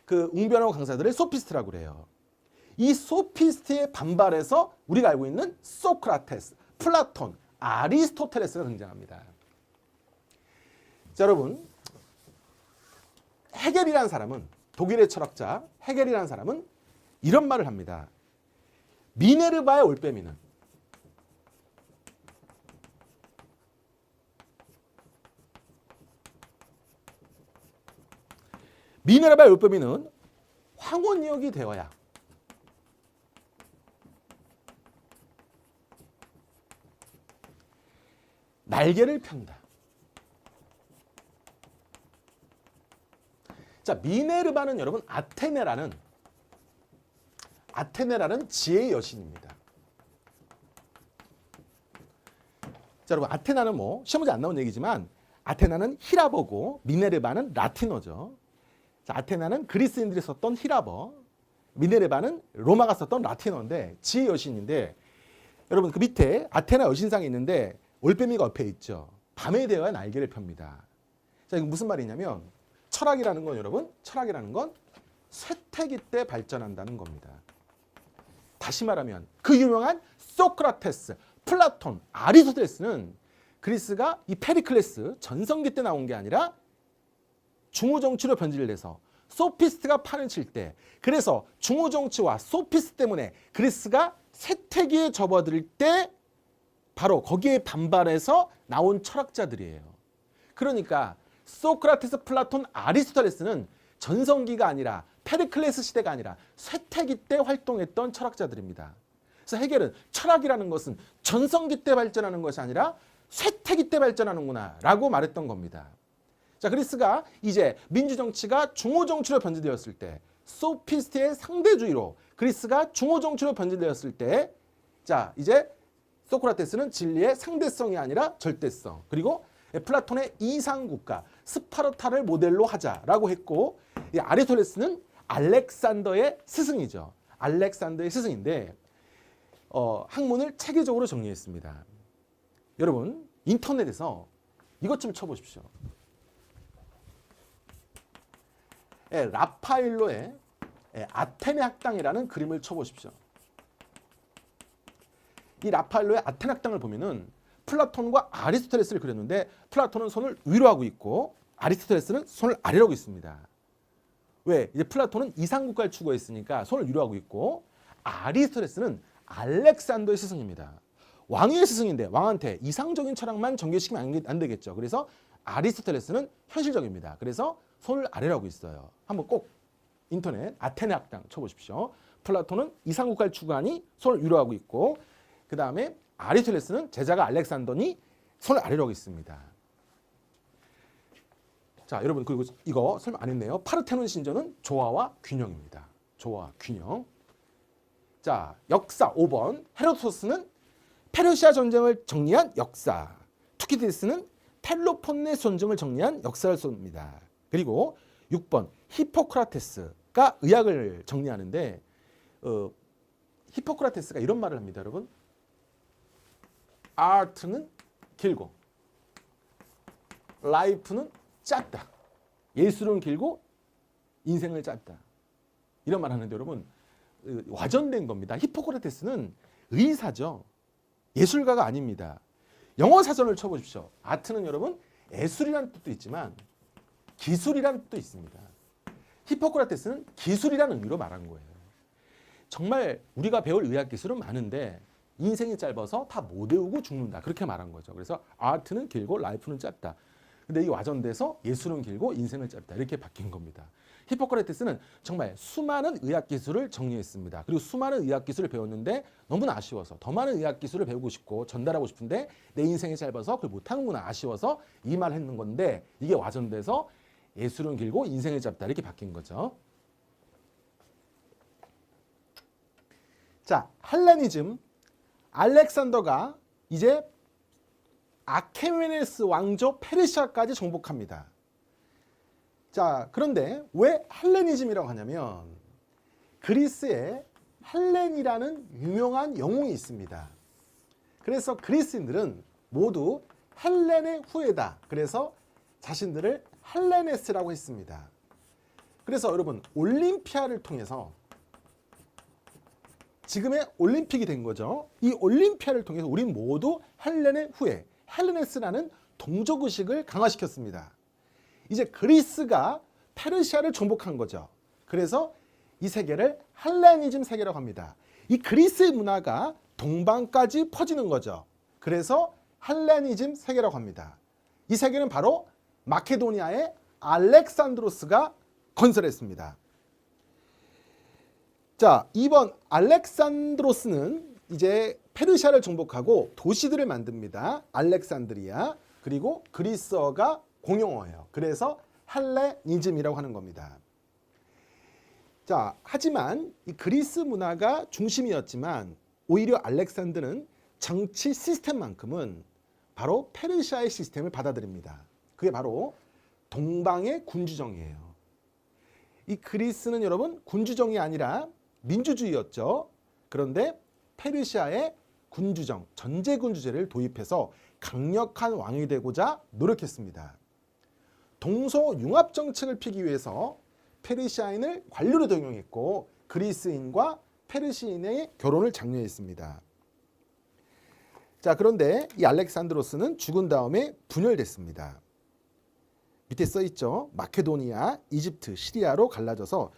그 웅변학원 강사들을 소피스트라고 그래요. 이 소피스트에 반발해서 우리가 알고 있는 소크라테스, 플라톤, 아리스토텔레스가 등장합니다. 자, 여러분, 헤겔이라는 사람은, 독일의 철학자 헤겔이라는 사람은 이런 말을 합니다. 미네르바의 올빼미는 황혼역이 되어야 날개를 편다. 자, 미네르바는 여러분 아테네라는 지혜의 여신입니다. 자, 여러분 아테나는 뭐 시험 문제 안 나온 얘기지만 아테나는 히라버고 미네르바는 라틴어죠. 자, 아테나는 그리스인들이 썼던 히라버, 미네르바는 로마가 썼던 라틴어인데 지혜의 여신인데 여러분 그 밑에 아테나 여신상이 있는데 올빼미가 옆에 있죠. 밤에 되어야 날개를 펴니다. 자, 이거 무슨 말이냐면 철학이라는 건 쇠퇴기 때 발전한다는 겁니다. 다시 말하면 그 유명한 소크라테스, 플라톤, 아리스토텔레스는 그리스가 이 페리클레스 전성기 때 나온 게 아니라 중후정치로 변질을 해서 소피스트가 판을 칠 때, 그래서 중후정치와 소피스트 때문에 그리스가 쇠퇴기에 접어들 때 바로 거기에 반발해서 나온 철학자들이에요. 그러니까 소크라테스, 플라톤, 아리스토텔레스는 전성기가 아니라 페리클레스 시대가 아니라 쇠퇴기 때 활동했던 철학자들입니다. 그래서 헤겔은 철학이라는 것은 전성기 때 발전하는 것이 아니라 쇠퇴기 때 발전하는구나 라고 말했던 겁니다. 자, 그리스가 이제 민주정치가 중호정치로 변질되었을 때, 소피스트의 상대주의로 그리스가 중호정치로 변질되었을 때, 자, 이제 소크라테스는 진리의 상대성이 아니라 절대성, 그리고 플라톤의 이상국가 스파르타를 모델로 하자라고 했고, 이 아리스토텔레스는 알렉산더의 스승이죠. 알렉산더의 스승인데 학문을 체계적으로 정리했습니다. 여러분 인터넷에서 이것 좀 쳐보십시오. 라파엘로의 아테네 학당이라는 그림을 쳐보십시오. 이 라파엘로의 아테네 학당을 보면은 플라톤과 아리스토텔레스를 그렸는데 플라톤은 손을 위로 하고 있고 아리스토텔레스는 손을 아래로 하고 있습니다. 왜? 이제 플라톤은 이상국가를 추구했으니까 손을 위로 하고 있고 아리스토텔레스는 알렉산더의 스승입니다. 왕의 스승인데 왕한테 이상적인 철학만 전개시키면 안 되겠죠. 그래서 아리스토텔레스는 현실적입니다. 그래서 손을 아래로 하고 있어요. 한번 꼭 인터넷 아테네 학당 쳐보십시오. 플라톤은 이상국가를 추구하니 손을 위로 하고 있고 그 다음에 아리스토텔레스는 제자가 알렉산더니 손을 아래로 하고 있습니다. 자, 여러분 그리고 이거 설명 안 했네요. 파르테논 신전은 조화와 균형입니다. 조화, 균형. 자, 역사 5번. 헤로도토스는 페르시아 전쟁을 정리한 역사. 투키디스는 펠로폰네스 전쟁을 정리한 역사를 씁니다. 그리고 6번. 히포크라테스가 의학을 정리하는데 히포크라테스가 이런 말을 합니다. 여러분. 아트는 길고 라이프는 짧다. 예술은 길고 인생은 짧다. 이런 말 하는데 여러분 와전된 겁니다. 히포크라테스는 의사죠. 예술가가 아닙니다. 영어 사전을 쳐보십시오. 아트는 여러분 예술이라는 뜻도 있지만 기술이라는 뜻도 있습니다. 히포크라테스는 기술이라는 의미로 말한 거예요. 정말 우리가 배울 의학 기술은 많은데 인생이 짧아서 다 못 외우고 죽는다. 그렇게 말한 거죠. 그래서 아트는 길고 라이프는 짧다. 근데 이 와전돼서 예술은 길고 인생은 짧다. 이렇게 바뀐 겁니다. 히포크라테스는 정말 수많은 의학 기술을 정리했습니다. 그리고 수많은 의학 기술을 배웠는데 너무나 아쉬워서 더 많은 의학 기술을 배우고 싶고 전달하고 싶은데 내 인생이 짧아서 그걸 못하는구나 아쉬워서 이 말을 했는 건데 이게 와전돼서 예술은 길고 인생은 짧다. 이렇게 바뀐 거죠. 자, 헬레니즘, 알렉산더가 이제 아케메네스 왕조 페르시아까지 정복합니다. 자, 그런데 왜 헬레니즘이라고 하냐면 그리스에 헬렌이라는 유명한 영웅이 있습니다. 그래서 그리스인들은 모두 헬렌의 후예다. 그래서 자신들을 헬레네스라고 했습니다. 그래서 여러분 올림피아를 통해서 지금의 올림픽이 된 거죠. 이 올림피아를 통해서 우린 모두 헬렌의 후예, 헬레네스라는 동족의식을 강화시켰습니다. 이제 그리스가 페르시아를 정복한 거죠. 그래서 이 세계를 헬레니즘 세계라고 합니다. 이 그리스의 문화가 동방까지 퍼지는 거죠. 그래서 헬레니즘 세계라고 합니다. 이 세계는 바로 마케도니아의 알렉산드로스가 건설했습니다. 자, 이번 알렉산드로스는 이제 페르시아를 정복하고 도시들을 만듭니다. 알렉산드리아, 그리고 그리스어가 공용어예요. 그래서 헬레니즘이라고 하는 겁니다. 자, 하지만 이 그리스 문화가 중심이었지만 오히려 알렉산드는 정치 시스템만큼은 바로 페르시아의 시스템을 받아들입니다. 그게 바로 동방의 군주정이에요. 이 그리스는 여러분 군주정이 아니라 민주주의였죠. 그런데 페르시아의 군주정, 전제군주제를 도입해서 강력한 왕이 되고자 노력했습니다. 동서융합 정책을 피기 위해서 페르시아인을 관료로 등용했고 그리스인과 페르시인의 결혼을 장려했습니다. 자, 그런데 이 알렉산드로스는 죽은 다음에 분열됐습니다. 밑에 써 있죠. 마케도니아, 이집트, 시리아로 갈라져서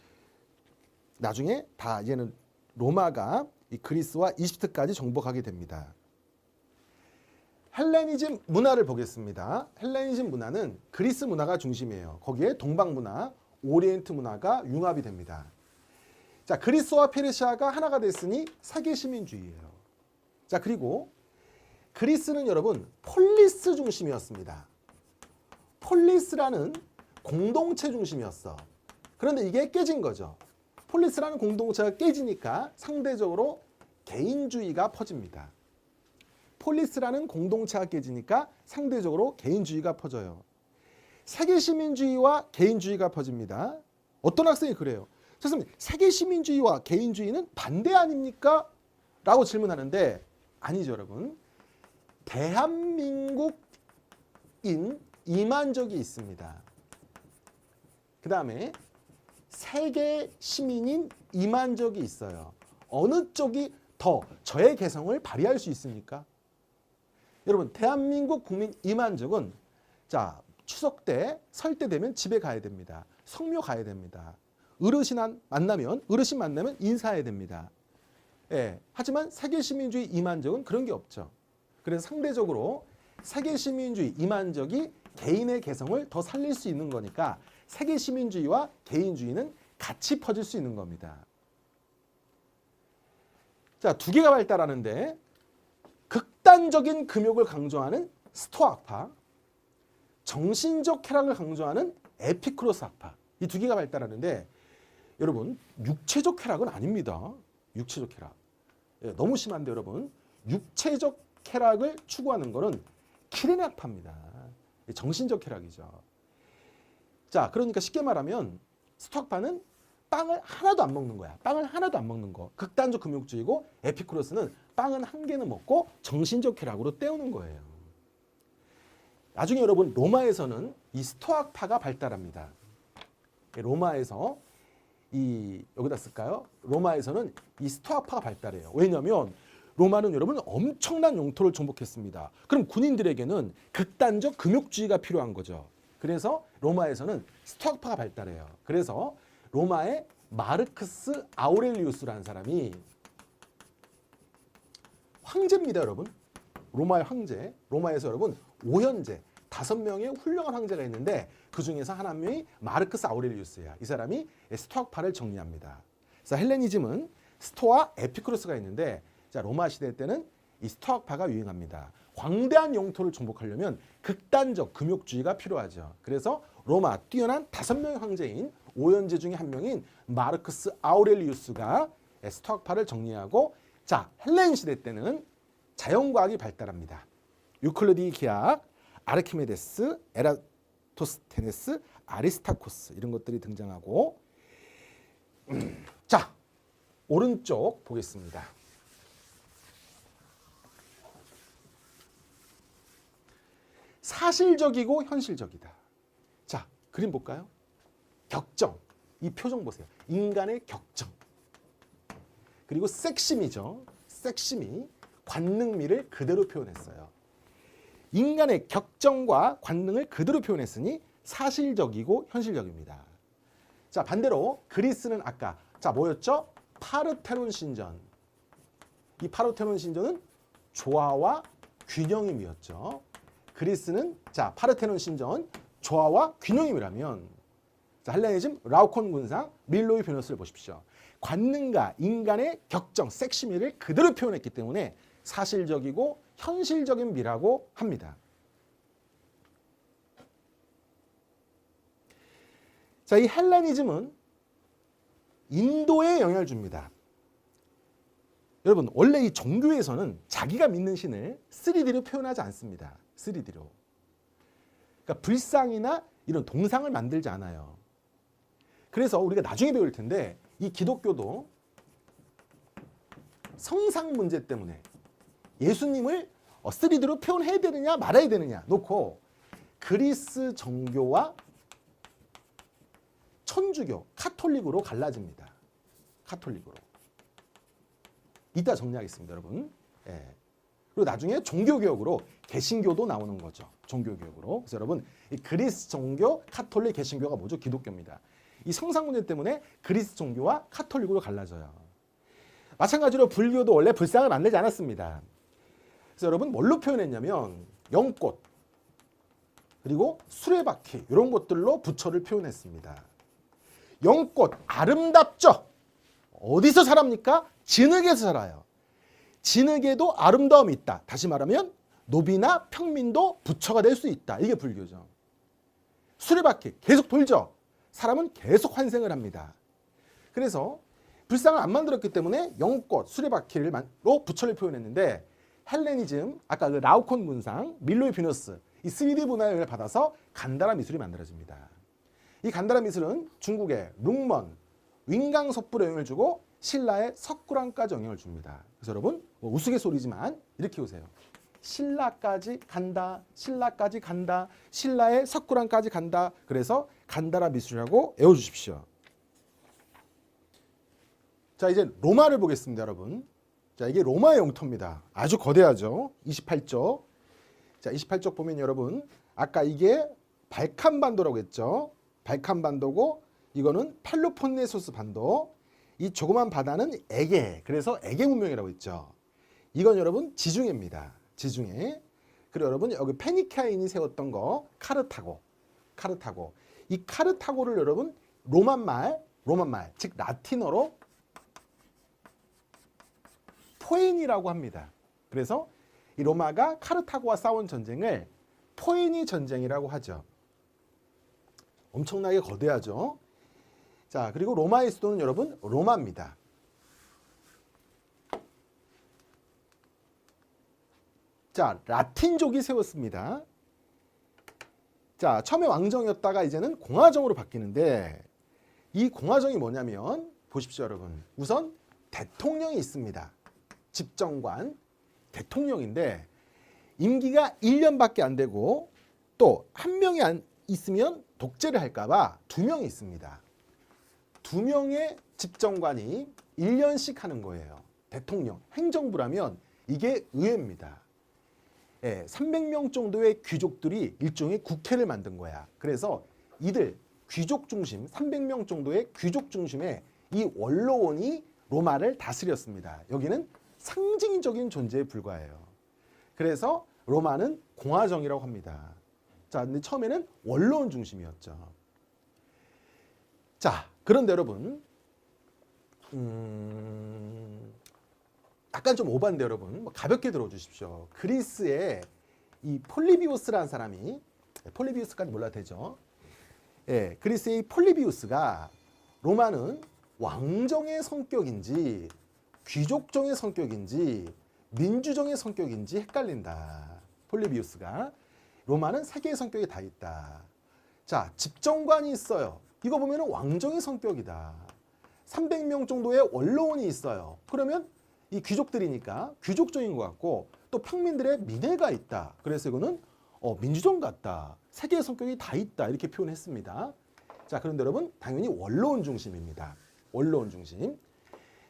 나중에 다 이제는 로마가 이 그리스와 이집트까지 정복하게 됩니다. 헬레니즘 문화를 보겠습니다. 헬레니즘 문화는 그리스 문화가 중심이에요. 거기에 동방 문화, 오리엔트 문화가 융합이 됩니다. 자, 그리스와 페르시아가 하나가 됐으니 세계 시민주의예요. 자, 그리고 그리스는 여러분 폴리스 중심이었습니다. 폴리스라는 공동체 중심이었어. 그런데 이게 깨진 거죠. 폴리스라는 공동체가 깨지니까 상대적으로 개인주의가 퍼집니다. 폴리스라는 공동체가 깨지니까 상대적으로 개인주의가 퍼져요. 세계시민주의와 개인주의가 퍼집니다. 어떤 학생이 그래요. 선생님, 세계시민주의와 개인주의는 반대 아닙니까? 라고 질문하는데 아니죠, 여러분. 대한민국인 2만 적이 있습니다. 그 다음에 세계 시민인 2만 적이 있어요. 어느 쪽이 더 저의 개성을 발휘할 수 있습니까? 여러분, 대한민국 국민 2만 적은 자, 추석 때, 설 때 되면 집에 가야 됩니다. 성묘 가야 됩니다. 어르신 만나면 인사해야 됩니다. 예, 하지만 세계시민주의 2만 적은 그런 게 없죠. 그래서 상대적으로 세계시민주의 2만 적이 개인의 개성을 더 살릴 수 있는 거니까 세계시민주의와 개인주의는 같이 퍼질 수 있는 겁니다. 자, 두 개가 발달하는데 극단적인 금욕을 강조하는 스토아파, 정신적 쾌락을 강조하는 에피쿠로스 학파, 이 두 개가 발달하는데 여러분 육체적 쾌락은 아닙니다. 육체적 쾌락. 예, 너무 심한데 여러분 육체적 쾌락을 추구하는 것은 키레네 학파입니다. 정신적 쾌락이죠. 자, 그러니까 쉽게 말하면 스토아파는 빵을 하나도 안 먹는 거야. 빵을 하나도 안 먹는 거. 극단적 금욕주의고 에피쿠로스는 빵은 한 개는 먹고 정신적 쾌락으로 때우는 거예요. 나중에 여러분 로마에서는 이 스토아파가 발달합니다. 로마에서 여기다 쓸까요? 로마에서는 이 스토아파가 발달해요. 왜냐하면 로마는 여러분 엄청난 영토를 정복했습니다. 그럼 군인들에게는 극단적 금욕주의가 필요한 거죠. 그래서 로마에서는 스토아파가 발달해요. 그래서 로마의 마르크스 아우렐리우스라는 사람이 황제입니다, 여러분. 로마의 황제. 로마에서 여러분 오현제 5명의 훌륭한 황제가 있는데 그 중에서 한 명이 마르크스 아우렐리우스야. 이 사람이 스토아파를 정리합니다. 그래서 헬레니즘은 스토아, 에피쿠로스가 있는데 자, 로마 시대 때는 이 스토아파가 유행합니다. 광대한 영토를 정복하려면 극단적 금욕주의가 필요하죠. 그래서 로마 뛰어난 5명의 황제인 오현제 중에 한 명인 마르크스 아우렐리우스가 스토아파를 정리하고 자, 헬렌 시대 때는 자연과학이 발달합니다. 유클리드 기하, 아르키메데스, 에라토스테네스, 아리스타코스 이런 것들이 등장하고 자, 오른쪽 보겠습니다. 사실적이고 현실적이다. 자, 그림 볼까요? 격정. 이 표정 보세요. 인간의 격정. 그리고 섹시미죠. 섹시미. 관능미를 그대로 표현했어요. 인간의 격정과 관능을 그대로 표현했으니 사실적이고 현실적입니다. 자, 반대로 그리스는 아까 자, 뭐였죠? 파르테논 신전. 이 파르테논 신전은 조화와 균형의 미였죠. 그리스는 자, 파르테논 신전 조화와 균형의 미라면 자, 헬레니즘 라오콘 군상 밀로의 베너스를 보십시오. 관능과 인간의 격정, 섹시미를 그대로 표현했기 때문에 사실적이고 현실적인 미라고 합니다. 자, 이 헬레니즘은 인도에 영향을 줍니다. 여러분, 원래 이 종교에서는 자기가 믿는 신을 3D로 표현하지 않습니다. 3D로. 그러니까 불상이나 이런 동상을 만들지 않아요. 그래서 우리가 나중에 배울 텐데 이 기독교도 성상 문제 때문에 예수님을 3D로 표현해야 되느냐 말아야 되느냐 놓고 그리스 정교와 천주교, 카톨릭으로 갈라집니다. 카톨릭으로. 이따 정리하겠습니다, 여러분. 예. 그리고 나중에 종교개혁으로 개신교도 나오는 거죠. 종교개혁으로. 그래서 여러분, 이 그리스 정교, 카톨릭, 개신교가 뭐죠? 기독교입니다. 이 성상 문제 때문에 그리스 종교와 카톨릭으로 갈라져요. 마찬가지로 불교도 원래 불상을 만들지 않았습니다. 그래서 여러분 뭘로 표현했냐면 연꽃 그리고 수레바퀴 이런 것들로 부처를 표현했습니다. 연꽃 아름답죠? 어디서 살합니까? 진흙에서 살아요. 진흙에도 아름다움이 있다. 다시 말하면 노비나 평민도 부처가 될 수 있다. 이게 불교죠. 수레바퀴 계속 돌죠? 사람은 계속 환생을 합니다. 그래서 불상을 안 만들었기 때문에 연꽃, 수레바퀴로 부처를 표현했는데 헬레니즘, 아까 그 라오콘 군상, 밀로의 비너스 이 3D 문화의 영향을 받아서 간다라 미술이 만들어집니다. 이 간다라 미술은 중국의 룽먼, 윙강섭불에 영향을 주고 신라의 석굴암까지 영향을 줍니다. 그래서 여러분 우스갯소리지만 이렇게 보세요. 신라까지 간다, 신라까지 간다, 신라의 석굴암까지 간다. 그래서 간다라 미술이라고 외워주십시오. 자, 이제 로마를 보겠습니다, 여러분. 자, 이게 로마의 영토입니다. 아주 거대하죠. 28쪽. 자, 28쪽 보면 여러분, 아까 이게 발칸반도라고 했죠. 발칸반도고 이거는 펠로폰네소스 반도. 이 조그만 바다는 에게. 그래서 에게 문명이라고 했죠. 이건 여러분 지중해입니다. 지중해. 그리고 여러분 여기 페니키아인이 세웠던 거 카르타고. 카르타고. 이 카르타고를 여러분 로만말, 즉 라틴어로 포에니라고 합니다. 그래서 이 로마가 카르타고와 싸운 전쟁을 포에니 전쟁이라고 하죠. 엄청나게 거대하죠. 자, 그리고 로마의 수도는 여러분 로마입니다. 자, 라틴족이 세웠습니다. 자, 처음에 왕정이었다가 이제는 공화정으로 바뀌는데 이 공화정이 뭐냐면 보십시오, 여러분. 우선 대통령이 있습니다. 집정관 대통령인데 임기가 1년밖에 안 되고 또 한 명이 있으면 독재를 할까봐 2명이 있습니다. 2명의 집정관이 1년씩 하는 거예요. 대통령, 행정부라면 이게 의회입니다. 예, 300명 정도의 귀족들이 일종의 국회를 만든 거야. 그래서 이들 귀족 중심, 300명 정도의 귀족 중심의 이 원로원이 로마를 다스렸습니다. 여기는 상징적인 존재에 불과해요. 그래서 로마는 공화정이라고 합니다. 자, 근데 처음에는 원로원 중심이었죠. 자, 그런데 여러분, 약간 좀 오반데 여러분, 가볍게 들어주십시오. 그리스의 이 폴리비우스라는 사람이, 폴리비우스까지 몰라도 되죠. 예, 그리스의 폴리비우스가 로마는 왕정의 성격인지 귀족정의 성격인지 민주정의 성격인지 헷갈린다. 폴리비우스가. 로마는 세 개의 성격이 다 있다. 자, 집정관이 있어요. 이거 보면 왕정의 성격이다. 300명 정도의 원로원이 있어요. 그러면 이 귀족들이니까 귀족정인 것 같고, 또 평민들의 민회가 있다. 그래서 이거는 민주정 같다. 세 개의 성격이 다 있다. 이렇게 표현했습니다. 자, 그런데 여러분 당연히 원로원 중심입니다. 원로원 중심.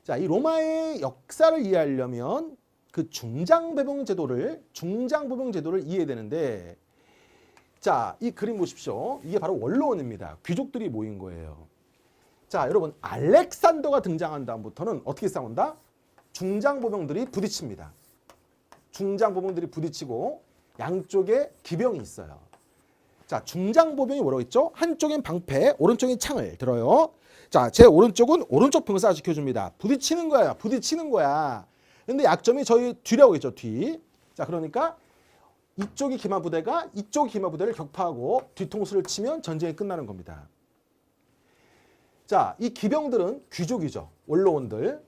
자, 이 로마의 역사를 이해하려면 그 중장보병 제도를 이해해야 되는데, 자, 이 그림 보십시오. 이게 바로 원로원입니다. 귀족들이 모인 거예요. 자, 여러분 알렉산더가 등장한 다음부터는 어떻게 싸운다? 중장보병들이 부딪힙니다. 중장보병들이 부딪히고 양쪽에 기병이 있어요. 자, 중장보병이 뭐라고 했죠? 한쪽엔 방패, 오른쪽엔 창을 들어요. 자, 제 오른쪽은 오른쪽 병사 지켜줍니다. 부딪히는 거야. 부딪히는 거야. 근데 약점이 저희 뒤라고 했죠. 뒤. 자, 그러니까 이쪽이 기마 부대가 이쪽 기마 부대를 격파하고 뒤통수를 치면 전쟁이 끝나는 겁니다. 자, 이 기병들은 귀족이죠. 원로원들.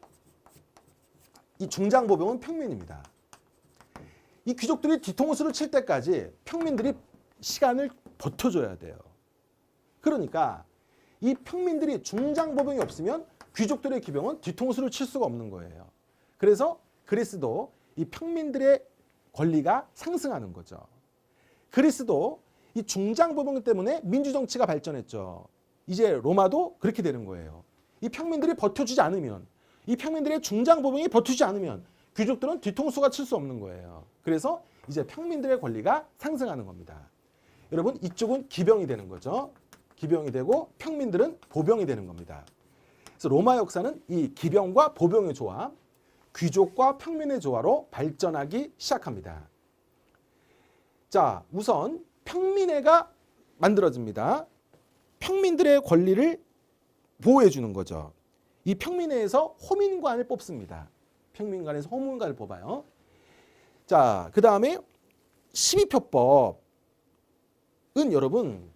이 중장보병은 평민입니다. 이 귀족들이 뒤통수를 칠 때까지 평민들이 시간을 버텨줘야 돼요. 그러니까 이 평민들이 중장보병이 없으면 귀족들의 기병은 뒤통수를 칠 수가 없는 거예요. 그래서 그리스도 이 평민들의 권리가 상승하는 거죠. 그리스도 이 중장보병 때문에 민주정치가 발전했죠. 이제 로마도 그렇게 되는 거예요. 이 평민들이 버텨주지 않으면, 이 평민들의 중장보병이 버텨주지 않으면 귀족들은 뒤통수가 칠 수 없는 거예요. 그래서 이제 평민들의 권리가 상승하는 겁니다. 여러분, 이쪽은 기병이 되는 거죠. 기병이 되고 평민들은 보병이 되는 겁니다. 그래서 로마 역사는 이 기병과 보병의 조화, 귀족과 평민의 조화로 발전하기 시작합니다. 자, 우선 평민회가 만들어집니다. 평민들의 권리를 보호해 주는 거죠. 이 평민회에서 호민관을 뽑습니다. 평민관에서 호민관을 뽑아요. 자, 그 다음에 12표법은 여러분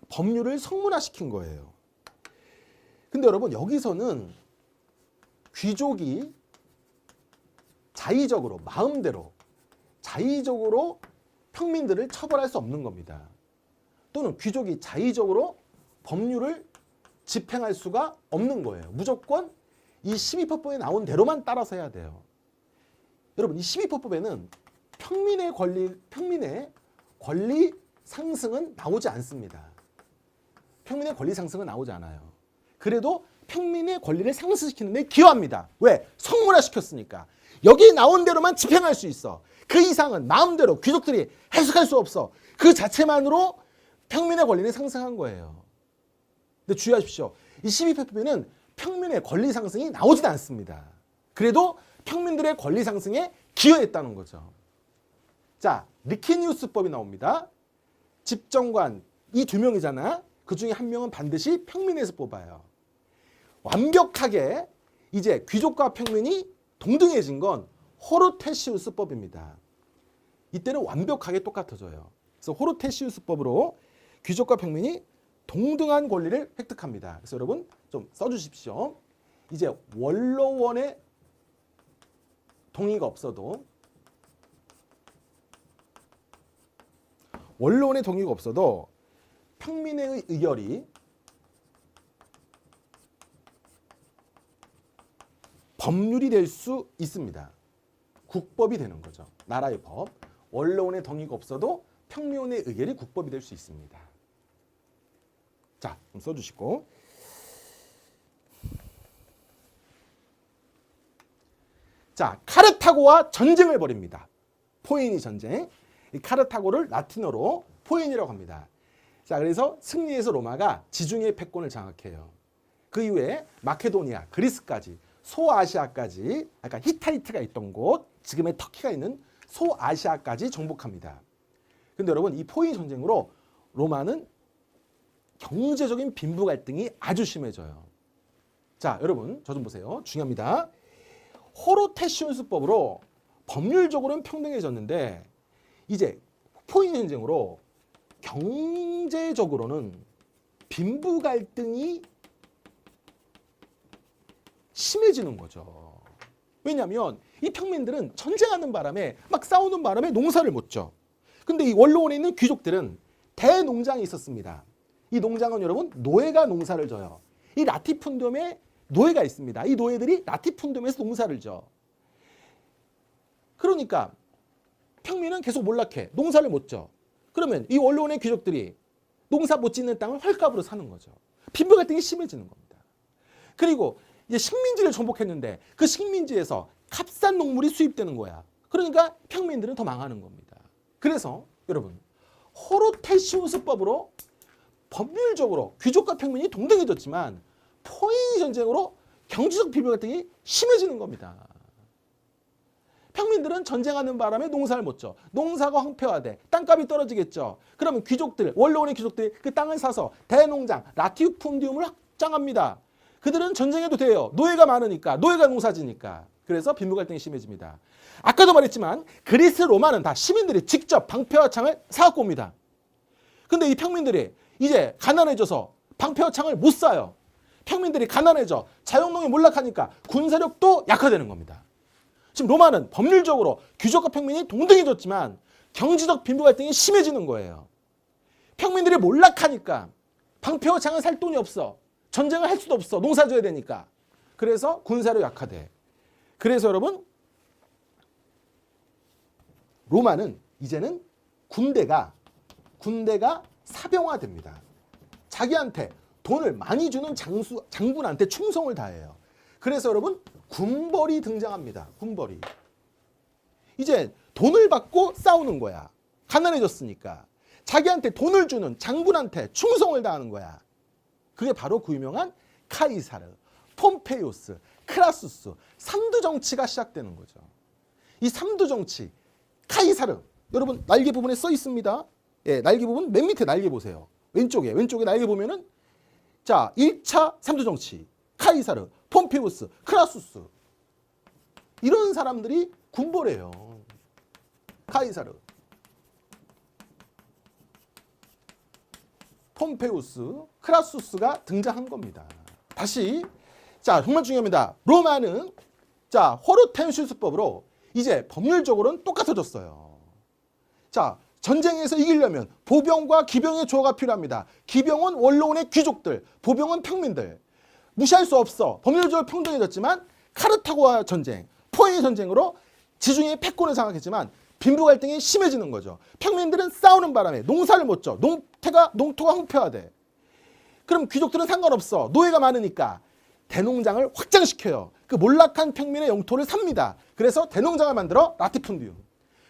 법률을 성문화시킨 거예요. 근데 여러분 여기서는 귀족이 자의적으로, 마음대로 자의적으로 평민들을 처벌할 수 없는 겁니다. 또는 귀족이 자의적으로 법률을 집행할 수가 없는 거예요. 무조건 이 12표법에 나온 대로만 따라서 해야 돼요. 여러분, 이 12표법에는 평민의 권리 상승은 나오지 않습니다. 평민의 권리 상승은 나오지 않아요. 그래도 평민의 권리를 상승시키는 데 기여합니다. 왜? 성문화시켰으니까. 여기 나온 대로만 집행할 수 있어. 그 이상은 마음대로 귀족들이 해석할 수 없어. 그 자체만으로 평민의 권리는 상승한 거예요. 근데 주의하십시오. 이 12표법에는 평민의 권리 상승이 나오지도 않습니다. 그래도 평민들의 권리 상승에 기여했다는 거죠. 자, 리키니우스법이 나옵니다. 집정관 이 두 명이잖아. 그 중에 한 명은 반드시 평민에서 뽑아요. 완벽하게 이제 귀족과 평민이 동등해진 건 호르테시우스법입니다. 이때는 완벽하게 똑같아져요. 그래서 호르테시우스법으로 귀족과 평민이 동등한 권리를 획득합니다. 그래서 여러분 좀 써주십시오. 이제 원로원의 동의가 없어도 평민의 의결이 법률이 될 수 있습니다. 국법이 되는 거죠. 나라의 법. 원로원의 동의가 없어도 평민의 의결이 국법이 될 수 있습니다. 자, 좀 써주시고. 자, 카르타고와 전쟁을 벌입니다. 포에니 전쟁. 이 카르타고를 라틴어로 포에니라고 합니다. 자, 그래서 승리해서 로마가 지중해 패권을 장악해요. 그 이후에 마케도니아, 그리스까지, 소아시아까지, 아까 히타이트가 있던 곳, 지금의 터키가 있는 소아시아까지 정복합니다. 근데 여러분, 이 포에니 전쟁으로 로마는 경제적인 빈부 갈등이 아주 심해져요. 자, 여러분, 저 좀 보세요. 중요합니다. 호르테시우스법으로 법률적으로는 평등해졌는데 이제 포에니 전쟁으로 경제적으로는 빈부 갈등이 심해지는 거죠. 왜냐하면 이 평민들은 전쟁하는 바람에 막 싸우는 바람에 농사를 못 져. 근데 이 원로원에 있는 귀족들은 대농장이 있었습니다. 이 농장은 여러분 노예가 농사를 져요. 이 라티푼디움에 노예가 있습니다. 이 노예들이 라티푼디움에서 농사를 져. 그러니까 평민은 계속 몰락해. 농사를 못 져. 그러면 이 원로원의 귀족들이 농사 못 짓는 땅을 헐값으로 사는 거죠. 빈부 갈등이 심해지는 겁니다. 그리고 이제 식민지를 정복했는데 그 식민지에서 값싼 농물이 수입되는 거야. 그러니까 평민들은 더 망하는 겁니다. 그래서 여러분 호르테시우스법으로 법률적으로 귀족과 평민이 동등해졌지만 포에니 전쟁으로 경제적 빈부 갈등이 심해지는 겁니다. 평민들은 전쟁하는 바람에 농사를 못 져. 농사가 황폐화돼. 땅값이 떨어지겠죠. 그러면 귀족들, 원로원의 귀족들이 그 땅을 사서 대농장, 라티푼디움을 확장합니다. 그들은 전쟁해도 돼요. 노예가 많으니까, 노예가 농사지니까. 그래서 빈부 갈등이 심해집니다. 아까도 말했지만 그리스 로마는 다 시민들이 직접 방패와 창을 사갖고 옵니다. 근데 이 평민들이 이제 가난해져서 방패와 창을 못 사요. 평민들이 가난해져 자영농이 몰락하니까 군사력도 약화되는 겁니다. 지금 로마는 법률적으로 귀족과 평민이 동등해졌지만 경제적 빈부 갈등이 심해지는 거예요. 평민들이 몰락하니까 방패와 창을 살 돈이 없어. 전쟁을 할 수도 없어. 농사 져야 되니까. 그래서 군사력 약화돼. 그래서 여러분 로마는 이제는 군대가 사병화됩니다. 자기한테 돈을 많이 주는 장군한테 충성을 다해요. 그래서 여러분 군벌이 등장합니다. 군벌이. 이제 돈을 받고 싸우는 거야. 가난해졌으니까. 자기한테 돈을 주는 장군한테 충성을 다하는 거야. 그게 바로 그 유명한 카이사르, 폼페이오스, 크라수스 3두 정치가 시작되는 거죠. 이 3두 정치, 카이사르. 여러분 날개 부분에 써 있습니다. 예, 날개 부분 맨 밑에 날개 보세요. 왼쪽에 날개 보면은 자 1차 3두 정치, 카이사르, 폼페이오스, 크라수스 이런 사람들이 군벌해요. 카이사르, 폼페우스, 크라수스가 등장한 겁니다. 다시 자 정말 중요합니다. 로마는 자 호르텐시우스법으로 이제 법률적으로는 똑같아졌어요. 자 전쟁에서 이기려면 보병과 기병의 조화가 필요합니다. 기병은 원로원의 귀족들, 보병은 평민들. 무시할 수 없어. 법률적으로 평등해졌지만 카르타고와 전쟁, 포에니 전쟁으로 지중해의 패권을 장악했지만 빈부 갈등이 심해지는 거죠. 평민들은 싸우는 바람에 농사를 못 져. 농토가 황폐화돼. 그럼 귀족들은 상관없어. 노예가 많으니까 대농장을 확장시켜요. 그 몰락한 평민의 영토를 삽니다. 그래서 대농장을 만들어 라티푼디움.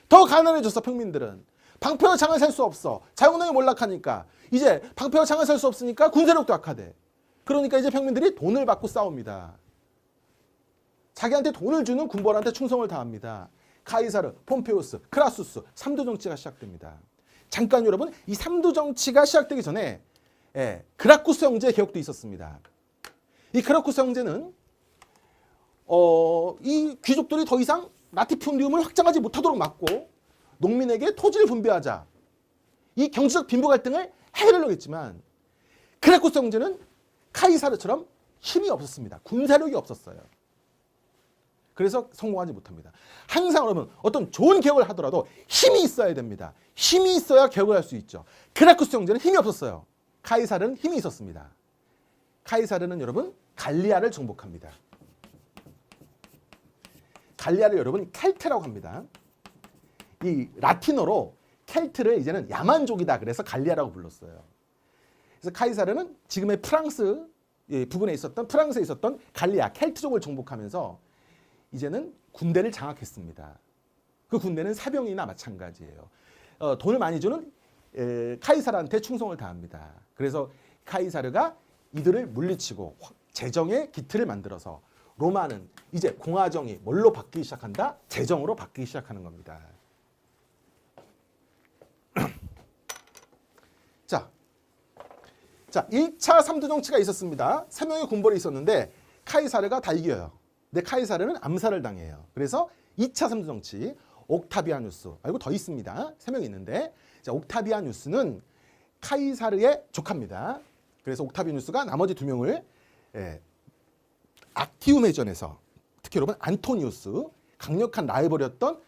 더 가난해졌어. 평민들은. 방패와 창을 살 수 없어. 자영농이 몰락하니까 이제 방패와 창을 살 수 없으니까 군사력도 악화돼. 그러니까 이제 평민들이 돈을 받고 싸웁니다. 자기한테 돈을 주는 군벌한테 충성을 다합니다. 카이사르, 폼페우스, 크라수스 3두 정치가 시작됩니다. 잠깐 여러분 이 3두 정치가 시작되기 전에 그라쿠스 형제 개혁도 있었습니다. 이 그라쿠스 형제는 이 귀족들이 더 이상 라티푼디움을 확장하지 못하도록 막고 농민에게 토지를 분배하자. 이 경제적 빈부 갈등을 해결하려고 했지만 그라쿠스 형제는 카이사르처럼 힘이 없었습니다. 군사력이 없었어요. 그래서 성공하지 못합니다. 항상 여러분 어떤 좋은 개혁을 하더라도 힘이 있어야 됩니다. 힘이 있어야 개혁을 할 수 있죠. 그라쿠스 형제는 힘이 없었어요. 카이사르는 힘이 있었습니다. 카이사르는 여러분 갈리아를 정복합니다. 갈리아를 여러분 켈트라고 합니다. 이 라틴어로 켈트를 이제는 야만족이다 그래서 갈리아라고 불렀어요. 그래서 카이사르는 지금의 프랑스 부근에 있었던 프랑스에 있었던 갈리아 켈트족을 정복하면서 이제는 군대를 장악했습니다. 그 군대는 사병이나 마찬가지예요. 돈을 많이 주는 카이사르한테 충성을 다합니다. 그래서 카이사르가 이들을 물리치고 재정의 기틀을 만들어서 로마는 이제 공화정이 뭘로 바뀌기 시작한다? 재정으로 바뀌기 시작하는 겁니다. 자, 1차 3두 정치가 있었습니다. 3명의 군벌이 있었는데 카이사르가 다 이겨요. 근데 카이사르는 암살을 당해요. 그래서 2차 3두 정치 옥타비아누스, 알고 더 있습니다. 3명이 있는데 자, 옥타비아누스는 카이사르의 조카입니다. 그래서 옥타비아누스가 나머지 2명을 악티움 해전에서 특히 여러분 안토니우스, 강력한 라이벌이었던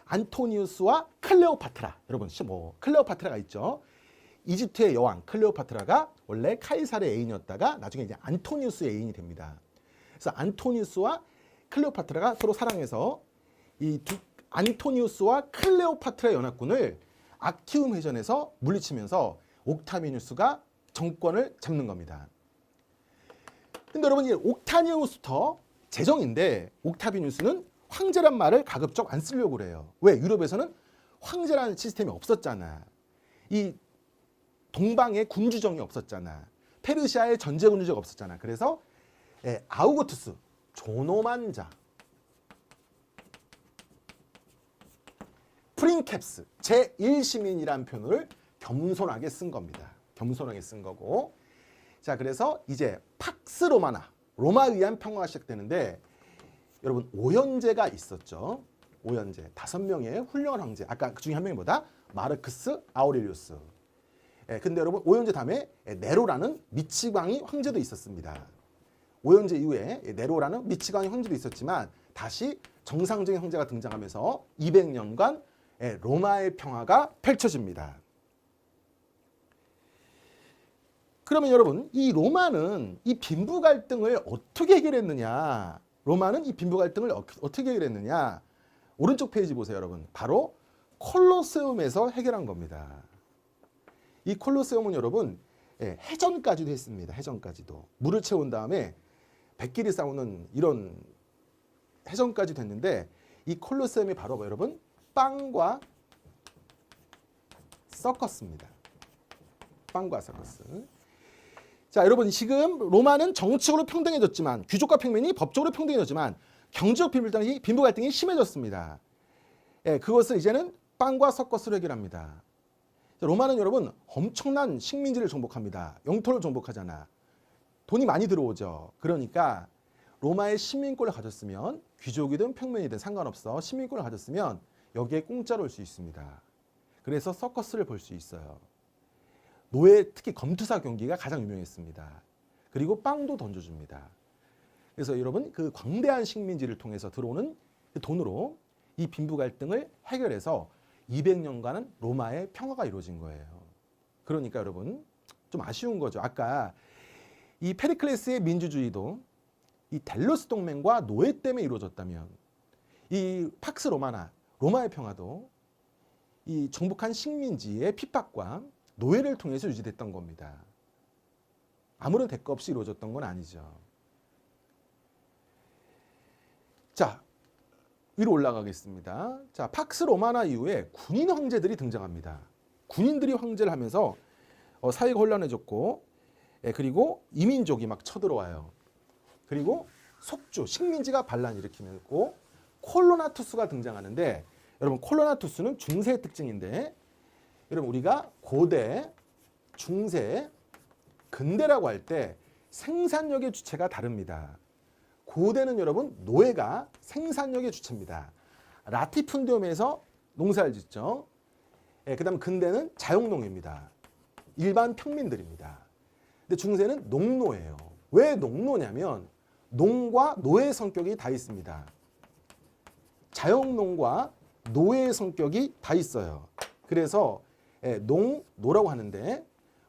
안토니우스와 클레오파트라, 여러분 뭐 클레오파트라가 있죠. 이집트의 여왕 클레오파트라가 원래 카이사르의 애인이었다가 나중에 이제 안토니우스의 애인이 됩니다. 그래서 안토니우스와 클레오파트라가 서로 사랑해서 이 안토니우스와 클레오파트라 연합군을 악티움 해전에서 물리치면서 옥타비누스가 정권을 잡는 겁니다. 근데 여러분 이 옥타니우스부터 제정인데 옥타비누스는 황제란 말을 가급적 안 쓰려고 그래요. 왜? 유럽에서는 황제라는 시스템이 없었잖아. 이 동방에 군주정이 없었잖아. 페르시아에 전제군주제가 없었잖아. 그래서 아우구투스, 존엄한 자, 프린캡스, 제1시민이라는 표현을 겸손하게 쓴 겁니다. 겸손하게 쓴 거고. 자, 그래서 이제 팍스 로마나, 로마에 의한 평화가 시작되는데 여러분 오현제가 있었죠. 오현제, 5명의 훌륭한 황제. 아까 그 중에 한 명이 뭐다? 마르크스 아우렐리우스. 근데 여러분 오현제 다음에 네로라는 미치광이 황제도 있었습니다. 오현제 이후에 네로라는 미치광이 황제도 있었지만 다시 정상적인 황제가 등장하면서 200년간 로마의 평화가 펼쳐집니다. 그러면 여러분 이 로마는 이 빈부 갈등을 어떻게 해결했느냐? 로마는 이 빈부 갈등을 어떻게 해결했느냐? 오른쪽 페이지 보세요, 여러분. 바로 콜로세움에서 해결한 겁니다. 이 콜로세움은 여러분 해전까지도 했습니다. 해전까지도. 물을 채운 다음에 백끼리 싸우는 이런 해전까지 됐는데 이 콜로세움이 바로 여러분 빵과 서커스입니다. 빵과 서커스. 자, 여러분 지금 로마는 정치적으로 평등해졌지만 귀족과 평민이 법적으로 평등해졌지만 경제적 빈부 갈등이 심해졌습니다. 그것을 이제는 빵과 서커스로 해결합니다. 로마는 여러분 엄청난 식민지를 정복합니다. 영토를 정복하잖아. 돈이 많이 들어오죠. 그러니까 로마의 시민권을 가졌으면 귀족이든 평민이든 상관없어. 시민권을 가졌으면 여기에 공짜로 올 수 있습니다. 그래서 서커스를 볼 수 있어요. 노예, 특히 검투사 경기가 가장 유명했습니다. 그리고 빵도 던져줍니다. 그래서 여러분 그 광대한 식민지를 통해서 들어오는 돈으로 이 빈부 갈등을 해결해서 200년간은 로마의 평화가 이루어진 거예요. 그러니까 여러분 좀 아쉬운 거죠. 아까 이 페리클레스의 민주주의도 이 델로스 동맹과 노예 때문에 이루어졌다면 이 팍스 로마나 로마의 평화도 이 정복한 식민지의 핍박과 노예를 통해서 유지됐던 겁니다. 아무런 대가 없이 이루어졌던 건 아니죠. 자, 위로 올라가겠습니다. 자, 팍스 로마나 이후에 군인 황제들이 등장합니다. 군인들이 황제를 하면서 사회가 혼란해졌고, 그리고 이민족이 막 쳐들어와요. 그리고 속주, 식민지가 반란을 일으키고 콜로나투스가 등장하는데, 여러분 콜로나투스는 중세의 특징인데, 여러분 우리가 고대, 중세, 근대라고 할 때 생산력의 주체가 다릅니다. 고대는 여러분 노예가 생산력의 주체입니다. 라티푼디움에서 농사를 짓죠. 그 다음 근대는 자영농입니다. 일반 평민들입니다. 근데 중세는 농노예요. 왜 농노냐면 농과 노예의 성격이 다 있습니다. 자영농과 노예의 성격이 다 있어요. 그래서 농노라고 하는데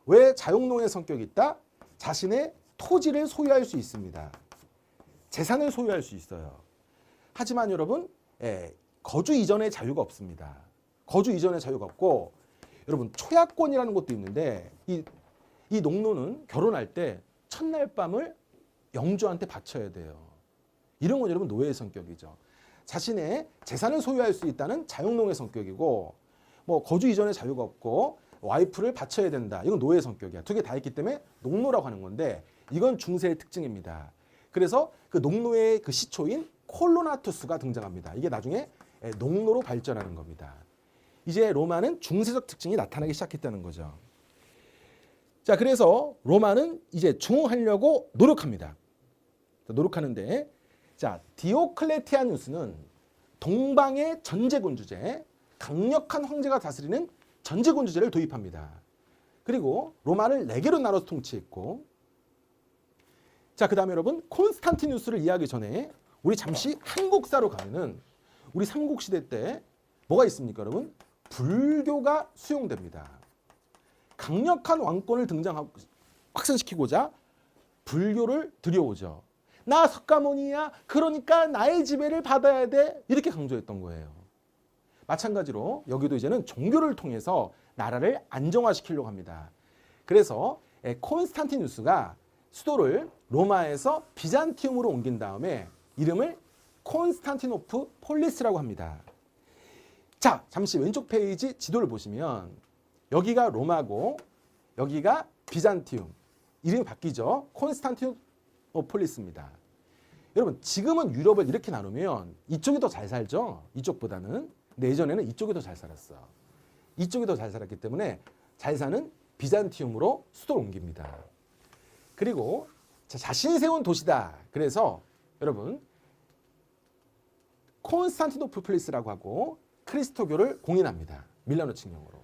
왜 자영농의 성격이 있다? 자신의 토지를 소유할 수 있습니다. 재산을 소유할 수 있어요. 하지만 여러분 거주 이전의 자유가 없습니다. 거주 이전의 자유가 없고 여러분 초약권이라는 것도 있는데 이 농노는 결혼할 때 첫날 밤을 영주한테 바쳐야 돼요. 이런 건 여러분 노예의 성격이죠. 자신의 재산을 소유할 수 있다는 자영농의 성격이고 뭐 거주 이전의 자유가 없고 와이프를 바쳐야 된다. 이건 노예의 성격이야. 두 개 다 있기 때문에 농노라고 하는 건데 이건 중세의 특징입니다. 그래서 그 농노의 그 시초인 콜로나투스가 등장합니다. 이게 나중에 농노로 발전하는 겁니다. 이제 로마는 중세적 특징이 나타나기 시작했다는 거죠. 자, 그래서 로마는 이제 중흥하려고 노력합니다. 노력하는데 자, 디오클레티아누스는 동방의 전제군주제, 강력한 황제가 다스리는 전제군주제를 도입합니다. 그리고 로마를 4개로 나눠서 통치했고 자, 그 다음에 여러분 콘스탄티누스를 이해하기 전에 우리 잠시 한국사로 가면은 우리 삼국시대 때 뭐가 있습니까, 여러분? 불교가 수용됩니다. 강력한 왕권을 확산시키고자 불교를 들여오죠. 나 석가모니야. 그러니까 나의 지배를 받아야 돼. 이렇게 강조했던 거예요. 마찬가지로 여기도 이제는 종교를 통해서 나라를 안정화시키려고 합니다. 그래서 콘스탄티누스가 수도를 로마에서 비잔티움으로 옮긴 다음에 이름을 콘스탄티노프 폴리스라고 합니다. 자, 잠시 왼쪽 페이지 지도를 보시면 여기가 로마고 여기가 비잔티움. 이름이 바뀌죠. 콘스탄티노폴리스입니다. 여러분, 지금은 유럽을 이렇게 나누면 이쪽이 더 잘 살죠. 이쪽보다는. 근데 예전에는 이쪽이 더 잘 살았어. 이쪽이 더 잘 살았기 때문에 잘 사는 비잔티움으로 수도를 옮깁니다. 그리고 자신이 세운 도시다. 그래서 여러분 콘스탄티노플리스라고 하고 크리스토교를 공인합니다. 밀라노 칙령으로.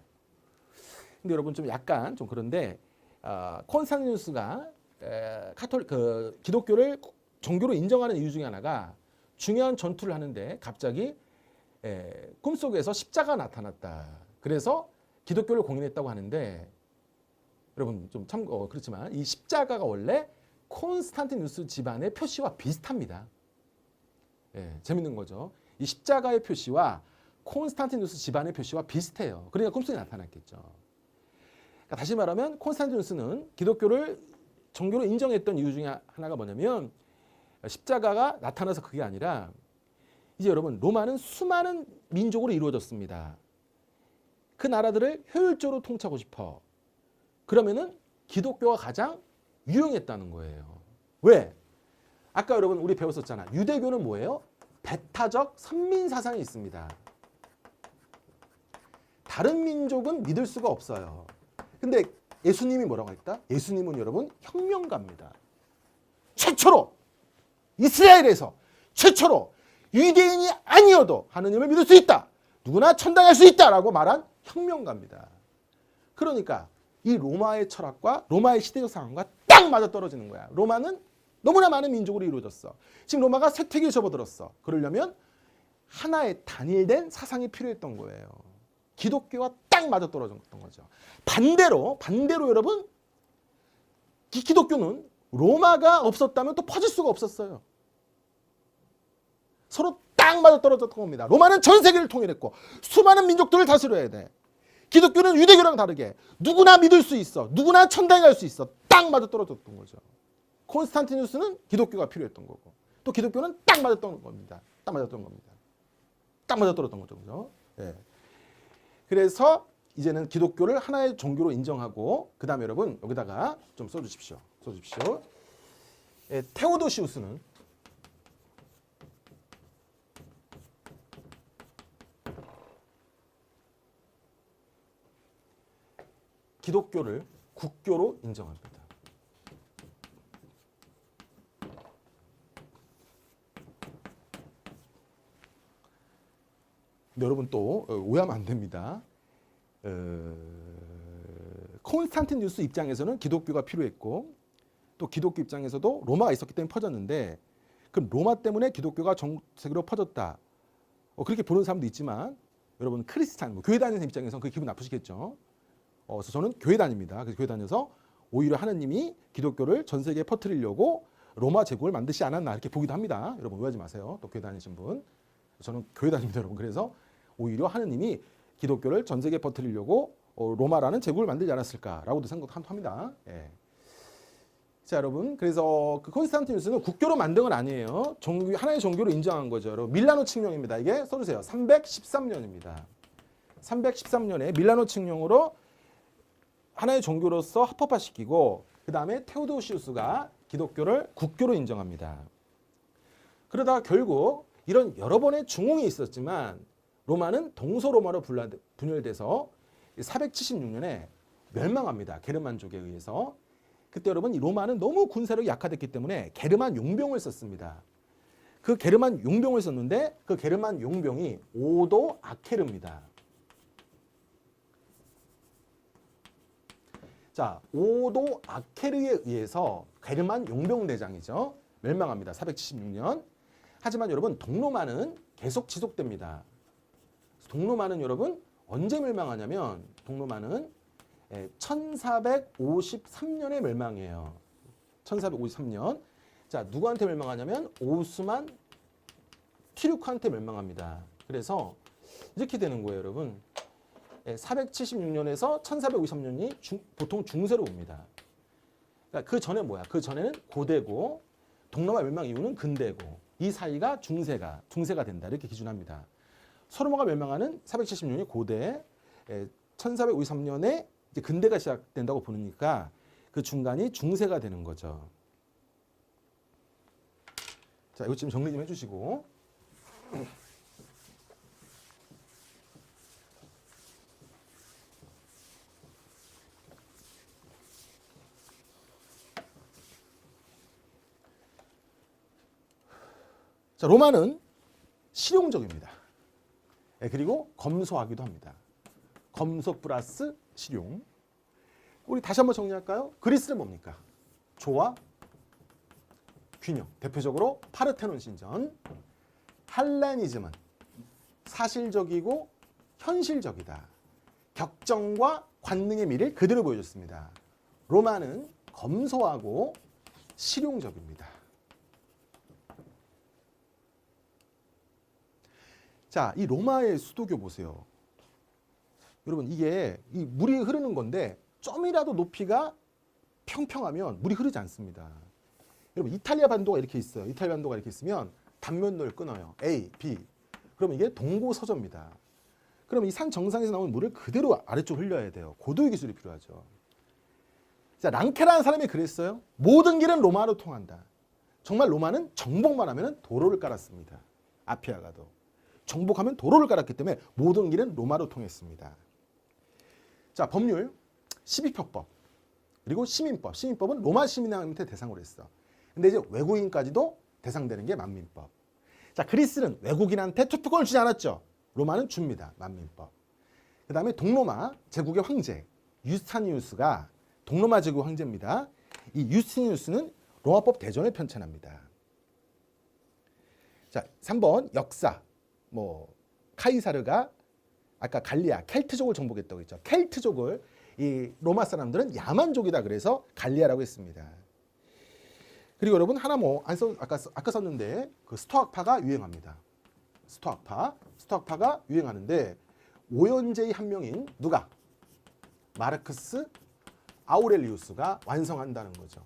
근데 여러분 좀 약간 좀 그런데 콘스탄티누스가 기독교를 종교로 인정하는 이유 중에 하나가 중요한 전투를 하는데 갑자기 꿈속에서 십자가가 나타났다. 그래서 기독교를 공인했다고 하는데 여러분 좀 그렇지만 이 십자가가 원래 콘스탄티누스 집안의 표시와 비슷합니다. 재밌는 거죠. 이 십자가의 표시와 콘스탄티누스 집안의 표시와 비슷해요. 그러니까 꿈속에 나타났겠죠. 그러니까 다시 말하면 콘스탄티누스는 기독교를 종교로 인정했던 이유 중에 하나가 뭐냐면 십자가가 나타나서 그게 아니라 이제 여러분 로마는 수많은 민족으로 이루어졌습니다. 그 나라들을 효율적으로 통치하고 싶어. 그러면은 기독교가 가장 유용했다는 거예요. 왜? 아까 여러분 우리 배웠었잖아. 유대교는 뭐예요? 배타적 선민 사상이 있습니다. 다른 민족은 믿을 수가 없어요. 근데 예수님이 뭐라고 했다? 예수님은 여러분 혁명가입니다. 최초로 이스라엘에서 최초로 유대인이 아니어도 하느님을 믿을 수 있다. 누구나 천당할 수 있다라고 말한 혁명가입니다. 그러니까 이 로마의 철학과 로마의 시대적 상황과 딱 맞아떨어지는 거야. 로마는 너무나 많은 민족으로 이루어졌어. 지금 로마가 쇠퇴기에 접어들었어. 그러려면 하나의 단일된 사상이 필요했던 거예요. 기독교와 딱 맞아떨어졌던 거죠. 반대로 여러분 기독교는 로마가 없었다면 또 퍼질 수가 없었어요. 서로 딱 맞아떨어졌던 겁니다. 로마는 전 세계를 통일했고 수많은 민족들을 다스려야 돼. 기독교는 유대교랑 다르게 누구나 믿을 수 있어. 누구나 천당에 갈 수 있어. 딱 맞아떨어졌던 거죠. 콘스탄티누스는 기독교가 필요했던 거고 또 기독교는 딱 맞았던 겁니다. 딱 맞았던 겁니다. 딱 맞아떨어졌던 거죠. 그죠? 예. 그래서 이제는 기독교를 하나의 종교로 인정하고 그 다음에 여러분 여기다가 좀 써주십시오. 테오도시우스는 기독교를 국교로 인정합니다. 근데 여러분 또 오해하면 안 됩니다. 콘스탄티누스 입장에서는 기독교가 필요했고 또 기독교 입장에서도 로마가 있었기 때문에 퍼졌는데 그럼 로마 때문에 기독교가 전 세계로 퍼졌다. 그렇게 보는 사람도 있지만 여러분 크리스찬, 교회 다니는 입장에서는 그게 기분 나쁘시겠죠. 그래서 저는 교회 다닙니다. 그래서 교회 다녀서 오히려 하느님이 기독교를 전 세계에 퍼뜨리려고 로마 제국을 만드시 않았나 이렇게 보기도 합니다. 여러분 오해하지 마세요. 또 교회 다니신 분. 저는 교회 다닙니다, 여러분. 그래서 오히려 하느님이 기독교를 전 세계에 퍼뜨리려고 로마라는 제국을 만들지 않았을까라고도 생각합니다. 예. 자, 여러분. 그래서 그 콘스탄티누스는 국교로 만든 건 아니에요. 하나의 종교로 인정한 거죠. 여러분. 밀라노 칙령입니다. 이게 써주세요. 313년입니다. 313년에 밀라노 칙령으로 하나의 종교로서 합법화시키고 그 다음에 테오도시우스가 기독교를 국교로 인정합니다. 그러다 결국 이런 여러 번의 중흥이 있었지만 로마는 동서로마로 분열돼서 476년에 멸망합니다. 게르만족에 의해서. 그때 여러분 이 로마는 너무 군사력이 약화됐기 때문에 게르만 용병을 썼습니다. 그 게르만 용병을 썼는데 그 게르만 용병이 오도 아케르입니다. 자, 오도 아케르에 의해서 게르만 용병대장이죠. 멸망합니다. 476년. 하지만 여러분 동로마는 계속 지속됩니다. 동로마는 여러분 언제 멸망하냐면 동로마는 1453년에 멸망해요. 1453년. 자, 누구한테 멸망하냐면 오스만 튀르크한테 멸망합니다. 그래서 이렇게 되는 거예요, 여러분. 476년에서 1453년이 보통 중세로 옵니다. 그러니까 그 전에 뭐야? 그 전에는 고대고 동로마 멸망 이후는 근대고 이 사이가 중세가 된다. 이렇게 기준합니다. 소로마가 멸망하는 476년이 고대, 1453년에 이제 근대가 시작된다고 보니까 그 중간이 중세가 되는 거죠. 자, 이거 지금 정리 좀 해주시고. 자, 로마는 실용적입니다. 그리고 검소하기도 합니다. 검소 플러스 실용. 우리 다시 한번 정리할까요? 그리스는 뭡니까? 조화, 균형. 대표적으로 파르테논 신전. 헬레니즘은 사실적이고 현실적이다. 격정과 관능의 미를 그대로 보여줬습니다. 로마는 검소하고 실용적입니다. 자, 이 로마의 수도교 보세요. 여러분, 이게 이 물이 흐르는 건데 좀이라도 높이가 평평하면 물이 흐르지 않습니다. 여러분, 이탈리아 반도가 이렇게 있어요. 이탈리아 반도가 이렇게 있으면 단면도를 끊어요. A, B. 그럼 이게 동고서저입니다. 그럼 이 산 정상에서 나오는 물을 그대로 아래쪽 흘려야 돼요. 고도의 기술이 필요하죠. 자, 랑케라는 사람이 그랬어요. 모든 길은 로마로 통한다. 정말 로마는 정복만 하면 도로를 깔았습니다. 아피아가도. 정복하면 도로를 깔았기 때문에 모든 길은 로마로 통했습니다. 자, 법률 12표법 그리고 시민법. 시민법은 로마 시민한테 대상으로 했어. 근데 이제 외국인까지도 대상되는 게 만민법. 자, 그리스는 외국인한테 투표권을 주지 않았죠. 로마는 줍니다. 만민법. 그 다음에 동로마 제국의 황제 유스타니우스가 동로마 제국 황제입니다. 이 유스타니우스는 로마법 대전을 편찬합니다. 자, 3번 역사. 카이사르가 아까 갈리아 켈트족을 정복했다고 했죠. 켈트족을 이 로마 사람들은 야만족이다 그래서 갈리아라고 했습니다. 그리고 여러분 하나 아까 썼는데 그 스토아파가 유행합니다. 스토아파가 유행하는데 오연제의 한 명인 누가? 마르크스 아우렐리우스가 완성한다는 거죠.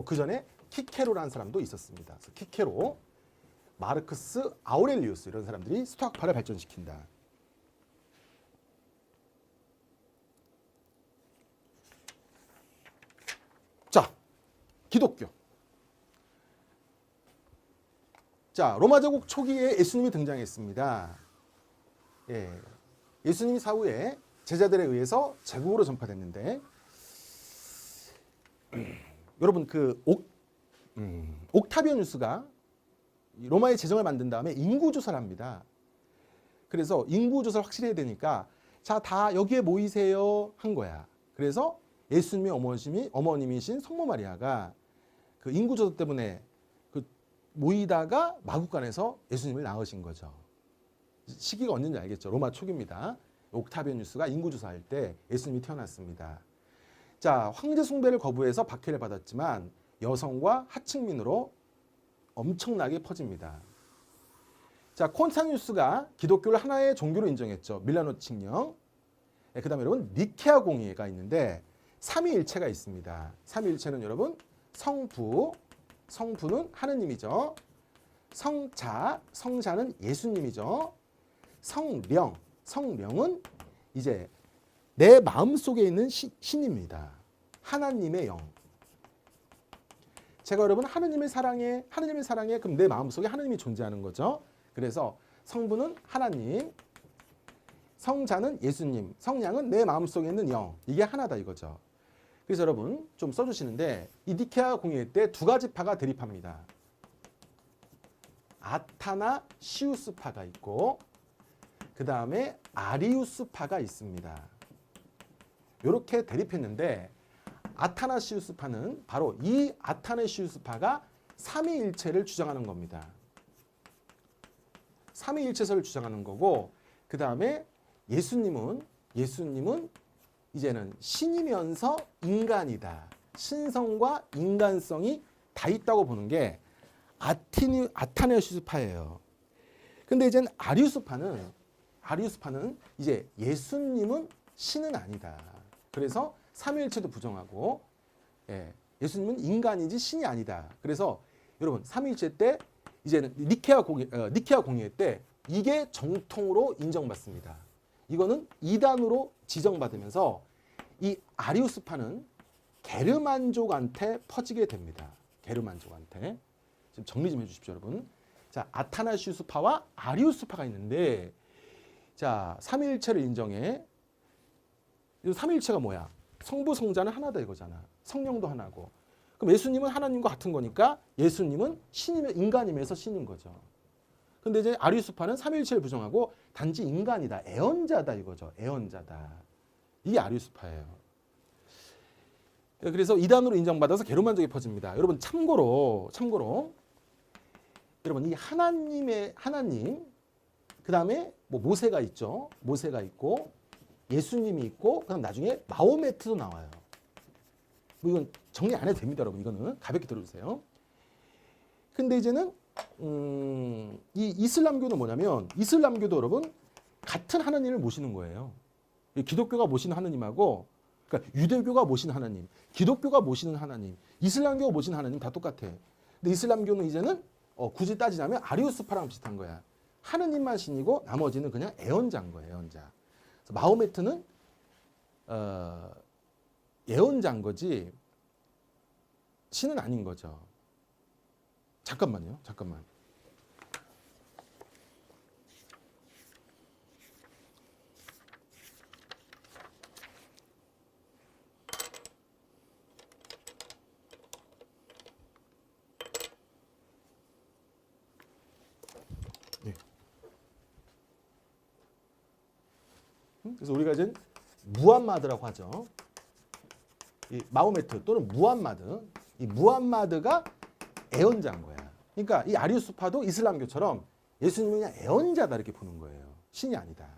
그 전에 키케로라는 사람도 있었습니다. 그래서 키케로 마르크스, 아우렐리우스 이런 사람들이 스토아파를 발전시킨다. 자, 기독교. 자, 로마 제국 초기에 예수님이 등장했습니다. 예수님이 사후에 제자들에 의해서 제국으로 전파됐는데 여러분 그 옥타비아누스가 로마의 재정을 만든 다음에 인구조사를 합니다. 그래서 인구조사를 확실히 해야 되니까 자, 다 여기에 모이세요 한 거야. 그래서 예수님의 어머님이신 성모 마리아가 그 인구조사 때문에 그 모이다가 마국간에서 예수님을 낳으신 거죠. 시기가 언제인지 알겠죠. 로마 초기입니다. 옥타비아누스가 인구조사할 때 예수님이 태어났습니다. 자, 황제 숭배를 거부해서 박해를 받았지만 여성과 하층민으로 엄청나게 퍼집니다. 자, 콘스탄티누스가 기독교를 하나의 종교로 인정했죠. 밀라노 칙령. 그 다음에 여러분 니케아 공의회가 있는데 삼위일체가 있습니다. 삼위일체는 여러분 성부는 하느님이죠. 성자는 예수님이죠. 성령은 이제 내 마음속에 있는 신입니다. 하나님의 영. 제가 여러분 하느님을 사랑해 그럼 내 마음속에 하느님이 존재하는 거죠. 그래서 성부는 하나님, 성자는 예수님, 성령은 내 마음속에 있는 영. 이게 하나다 이거죠. 그래서 여러분 좀 써주시는데 이 니케아 공의회 때 두 가지 파가 대립합니다. 아타나시우스파가 있고 그 다음에 아리우스파가 있습니다. 이렇게 대립했는데 아타나시우스파는 바로 이 아타나시우스파가 삼위일체를 주장하는 겁니다. 삼위일체설을 주장하는 거고 그 다음에 예수님은 이제는 신이면서 인간이다. 신성과 인간성이 다 있다고 보는 게 아타나시우스파예요. 근데 이제는 아리우스파는 이제 예수님은 신은 아니다. 그래서 삼위일체도 부정하고 예수님은 인간이지 신이 아니다. 그래서 여러분 삼위일체 때 이제는 니케아 공의회 때 이게 정통으로 인정받습니다. 이거는 이단으로 지정받으면서 이 아리우스파는 게르만족한테 퍼지게 됩니다. 게르만족한테. 지금 정리 좀 해주십시오, 여러분. 자, 아타나시우스파와 아리우스파가 있는데, 자, 삼위일체를 인정해. 이 삼위일체가 뭐야? 성부, 성자는 하나다 이거잖아. 성령도 하나고. 그럼 예수님은 하나님과 같은 거니까 예수님은 인간임에서 신인 거죠. 근데 이제 아리우스파는 삼위일체를 부정하고 단지 인간이다, 애언자다 이거죠. 애언자다. 이게 아리우스파예요. 그래서 이단으로 인정받아서 게르만족에 퍼집니다. 여러분 참고로 여러분 이 하나님 그다음에 뭐 모세가 있죠. 모세가 있고 예수님이 있고 그다음 나중에 마호메트도 나와요. 뭐 이건 정리 안 해도 됩니다, 여러분. 이거는 가볍게 들어주세요. 근데 이제는 이 이슬람교는 뭐냐면 이슬람교도 여러분 같은 하나님을 모시는 거예요. 기독교가 모시는 하나님하고 그러니까 유대교가 모시는 하나님, 기독교가 모시는 하나님, 이슬람교가 모시는 하나님 다 똑같아. 근데 이슬람교는 이제는 굳이 따지자면 아리우스파랑 비슷한 거야. 하느님만 신이고 나머지는 그냥 애언자인 거예요. 애언자. 그래서 마호메트는 애언자인 거지 신은 아닌 거죠. 잠깐만요. 잠깐만. 네. 그래서 우리가 이제 무함마드라고 하죠. 이 마호메트 또는 무함마드. 이 무함마드가 애언자인 거야. 그러니까 이 아리우스파도 이슬람교처럼 예수님은 그냥 애언자다 이렇게 보는 거예요. 신이 아니다.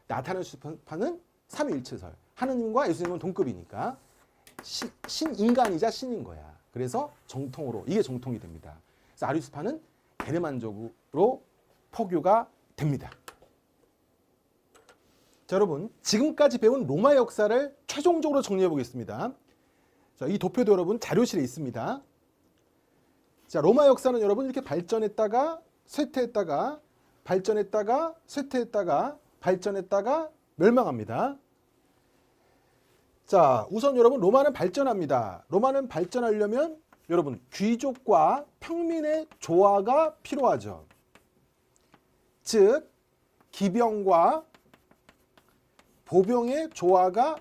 아타나시우스파는 삼위일체설. 하느님과 예수님은 동급이니까 신인간이자 신인 거야. 그래서 정통으로 이게 정통이 됩니다. 그래서 아리우스파는 게르만족으로 포교가 됩니다. 자, 여러분 지금까지 배운 로마 역사를 최종적으로 정리해 보겠습니다. 자, 이 도표도 여러분 자료실에 있습니다. 자, 로마 역사는 여러분 이렇게 발전했다가 쇠퇴했다가 발전했다가 쇠퇴했다가 발전했다가 멸망합니다. 자, 우선 여러분 로마는 발전합니다. 로마는 발전하려면 여러분 귀족과 평민의 조화가 필요하죠. 즉 기병과 보병의 조화가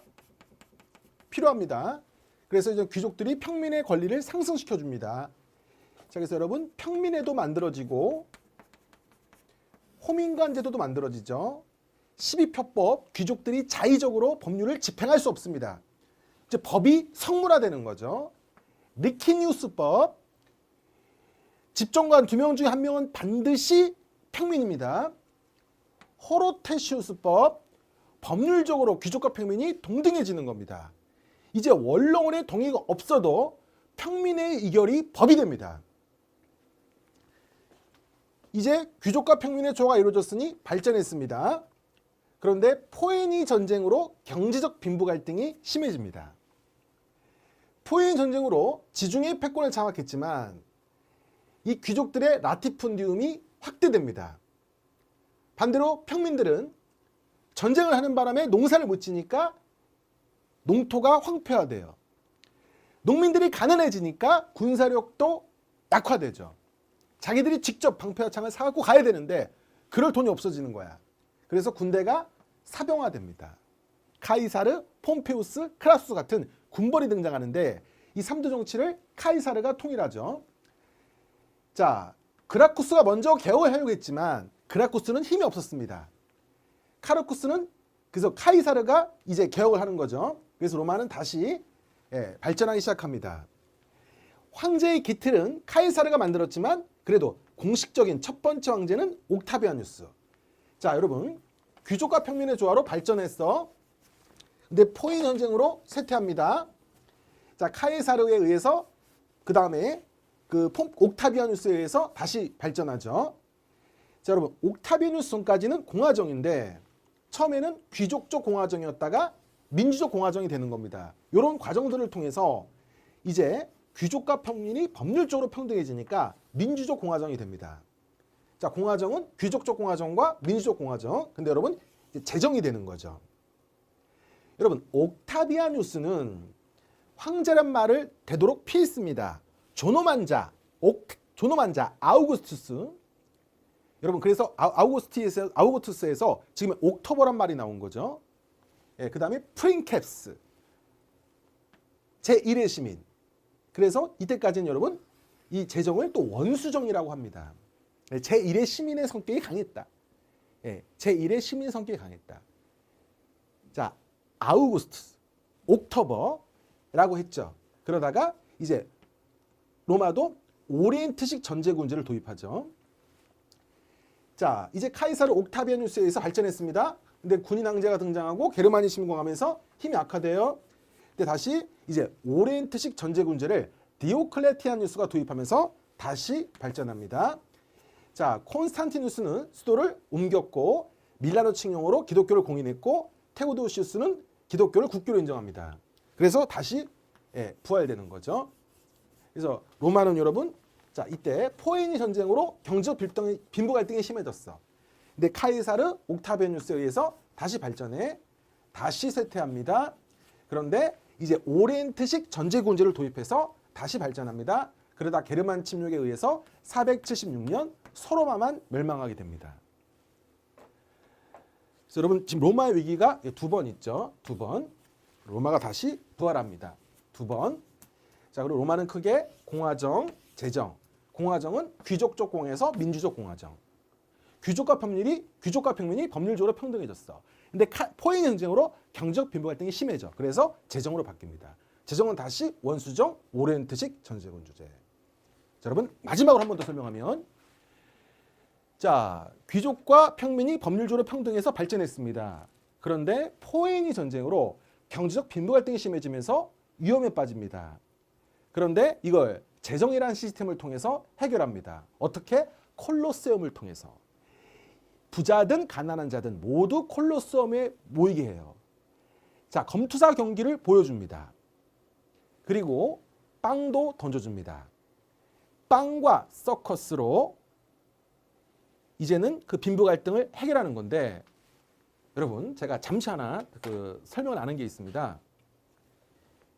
필요합니다. 그래서 이제 귀족들이 평민의 권리를 상승시켜 줍니다. 자, 그래서 여러분 평민회도 만들어지고 호민관 제도도 만들어지죠. 12표법, 귀족들이 자의적으로 법률을 집행할 수 없습니다. 이제 법이 성물화되는 거죠. 리키니우스법, 집정관 2명 중에 1명은 반드시 평민입니다. 호로테시우스법, 법률적으로 귀족과 평민이 동등해지는 겁니다. 이제 원로원의 동의가 없어도 평민의 의결이 법이 됩니다. 이제 귀족과 평민의 조화가 이루어졌으니 발전했습니다. 그런데 포에니 전쟁으로 경제적 빈부 갈등이 심해집니다. 포에니 전쟁으로 지중해 패권을 장악했지만 이 귀족들의 라티푼디움이 확대됩니다. 반대로 평민들은 전쟁을 하는 바람에 농사를 못 지니까 농토가 황폐화돼요. 농민들이 가난해지니까 군사력도 약화되죠. 자기들이 직접 방패화창을 사갖고 가야 되는데 그럴 돈이 없어지는 거야. 그래서 군대가 사병화됩니다. 카이사르, 폼페우스, 크라수스 같은 군벌이 등장하는데 이 3대 정치를 카이사르가 통일하죠. 자, 그라쿠스가 먼저 개혁을 하려고 했지만 그라쿠스는 힘이 없었습니다. 카르쿠스는 그래서 카이사르가 이제 개혁을 하는 거죠. 그래서 로마는 다시 발전하기 시작합니다. 황제의 기틀은 카이사르가 만들었지만 그래도 공식적인 첫 번째 황제는 옥타비아누스. 자, 여러분, 귀족과 평민의 조화로 발전했어. 근데 포인 전쟁으로 쇠퇴합니다. 자, 카이사르에 의해서 그 다음에 옥타비아누스에 의해서 다시 발전하죠. 자, 여러분, 옥타비아누스 전까지는 공화정인데 처음에는 귀족적 공화정이었다가 민주적 공화정이 되는 겁니다. 이런 과정들을 통해서 이제 귀족과 평민이 법률적으로 평등해지니까 민주적 공화정이 됩니다. 자, 공화정은 귀족적 공화정과 민주적 공화정. 근데 여러분, 이제 제정이 되는 거죠. 여러분, 옥타비아누스는 황제란 말을 되도록 피했습니다. 존엄한 자 아우구스투스. 여러분, 그래서 아우구스투스에서 지금 옥토버란 말이 나온 거죠. 그 다음에 프린캡스, 제1의 시민. 그래서 이때까지는 여러분 이 제정을 또 원수정이라고 합니다. 제1의 시민의 성격이 강했다. 제1의 시민 성격이 강했다. 자, 아우구스투스, 옥토버라고 했죠. 그러다가 이제 로마도 오리엔트식 전제군주를 도입하죠. 자, 이제 카이사르 옥타비아누스에 의해서 발전했습니다. 근데 군인 황제가 등장하고 게르마니 침공하면서 힘이 악화돼요. 근데 다시 이제 오리엔트식 전제군주를 디오클레티아누스가 도입하면서 다시 발전합니다. 자, 콘스탄티누스는 수도를 옮겼고 밀라노 칙령으로 기독교를 공인했고 테오도시우스는 기독교를 국교로 인정합니다. 그래서 다시 부활되는 거죠. 그래서 로마는 여러분, 자, 이때 포에니 전쟁으로 경제적 빈부 갈등이 심해졌어. 근데 카이사르 옥타비아누스에 의해서 다시 발전해 다시 쇠퇴합니다. 그런데 이제 오리엔트식 전제군주를 도입해서 다시 발전합니다. 그러다 게르만 침략에 의해서 476년 소로마만 멸망하게 됩니다. 그래서 여러분, 지금 로마의 위기가 두 번 있죠. 두 번. 로마가 다시 부활합니다. 두 번. 자, 그리고 로마는 크게 공화정, 제정. 공화정은 귀족적 공에서 민주적 공화정. 귀족과 평민이 법률적으로 평등해졌어. 근데 포에니 전쟁으로 경제적 빈부 갈등이 심해져. 그래서 제정으로 바뀝니다. 제정은 다시 원수정, 오리엔트식 전제군주제. 자, 여러분, 마지막으로 한 번 더 설명하면, 자, 귀족과 평민이 법률적으로 평등해서 발전했습니다. 그런데 포에니 전쟁으로 경제적 빈부 갈등이 심해지면서 위험에 빠집니다. 그런데 이걸 제정이라는 시스템을 통해서 해결합니다. 어떻게? 콜로세움을 통해서. 부자든 가난한 자든 모두 콜로세움에 모이게 해요. 자, 검투사 경기를 보여줍니다. 그리고 빵도 던져줍니다. 빵과 서커스로 이제는 그 빈부 갈등을 해결하는 건데, 여러분, 제가 잠시 하나 설명을 안 한 게 있습니다.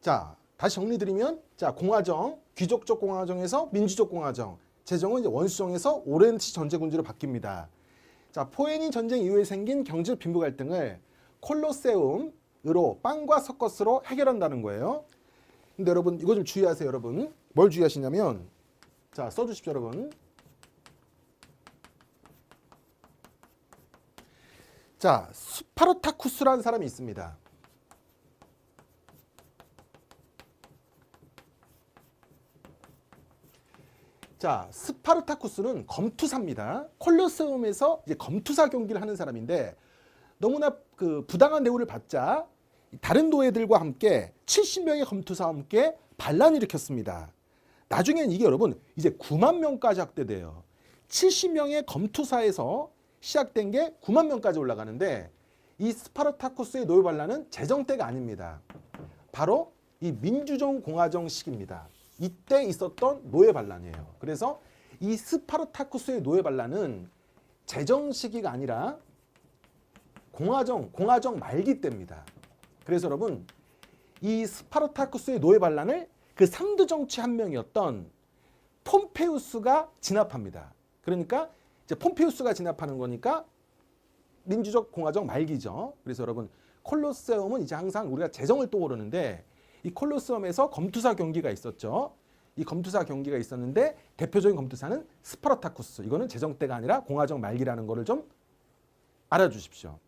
자, 다시 정리드리면, 자, 공화정, 귀족적 공화정에서 민주적 공화정, 제정은 이제 원수정에서 오리엔트식 전제군주로 바뀝니다. 자, 포에니 전쟁 이후에 생긴 경제적 빈부 갈등을 콜로세움으로 빵과 서커스로 해결한다는 거예요. 근데 여러분, 이거 좀 주의하세요, 여러분. 뭘 주의하시냐면, 자, 써주십시오, 여러분. 자, 스파르타쿠스라는 사람이 있습니다. 자, 스파르타쿠스는 검투사입니다. 콜로세움에서 이제 검투사 경기를 하는 사람인데, 너무나 부당한 대우를 받자 다른 노예들과 함께 70명의 검투사와 함께 반란을 일으켰습니다. 나중엔 이게 여러분 이제 9만 명까지 확대돼요. 70명의 검투사에서 시작된 게 9만 명까지 올라가는데, 이 스파르타쿠스의 노예 반란은 제정 때가 아닙니다. 바로 이 민주정 공화정 시기입니다. 이때 있었던 노예 반란이에요. 그래서 이 스파르타쿠스의 노예 반란은 제정 시기가 아니라 공화정 말기 때입니다. 그래서 여러분, 이 스파르타쿠스의 노예 반란을 그 3두 정치 한 명이었던 폼페우스가 진압합니다. 그러니까 이제 폼페우스가 진압하는 거니까 민주적 공화정 말기죠. 그래서 여러분, 콜로세움은 이제 항상 우리가 제정을 떠오르는데, 이 콜로세움에서 검투사 경기가 있었죠. 이 검투사 경기가 있었는데 대표적인 검투사는 스파르타쿠스. 이거는 제정 때가 아니라 공화정 말기라는 거를 좀 알아주십시오.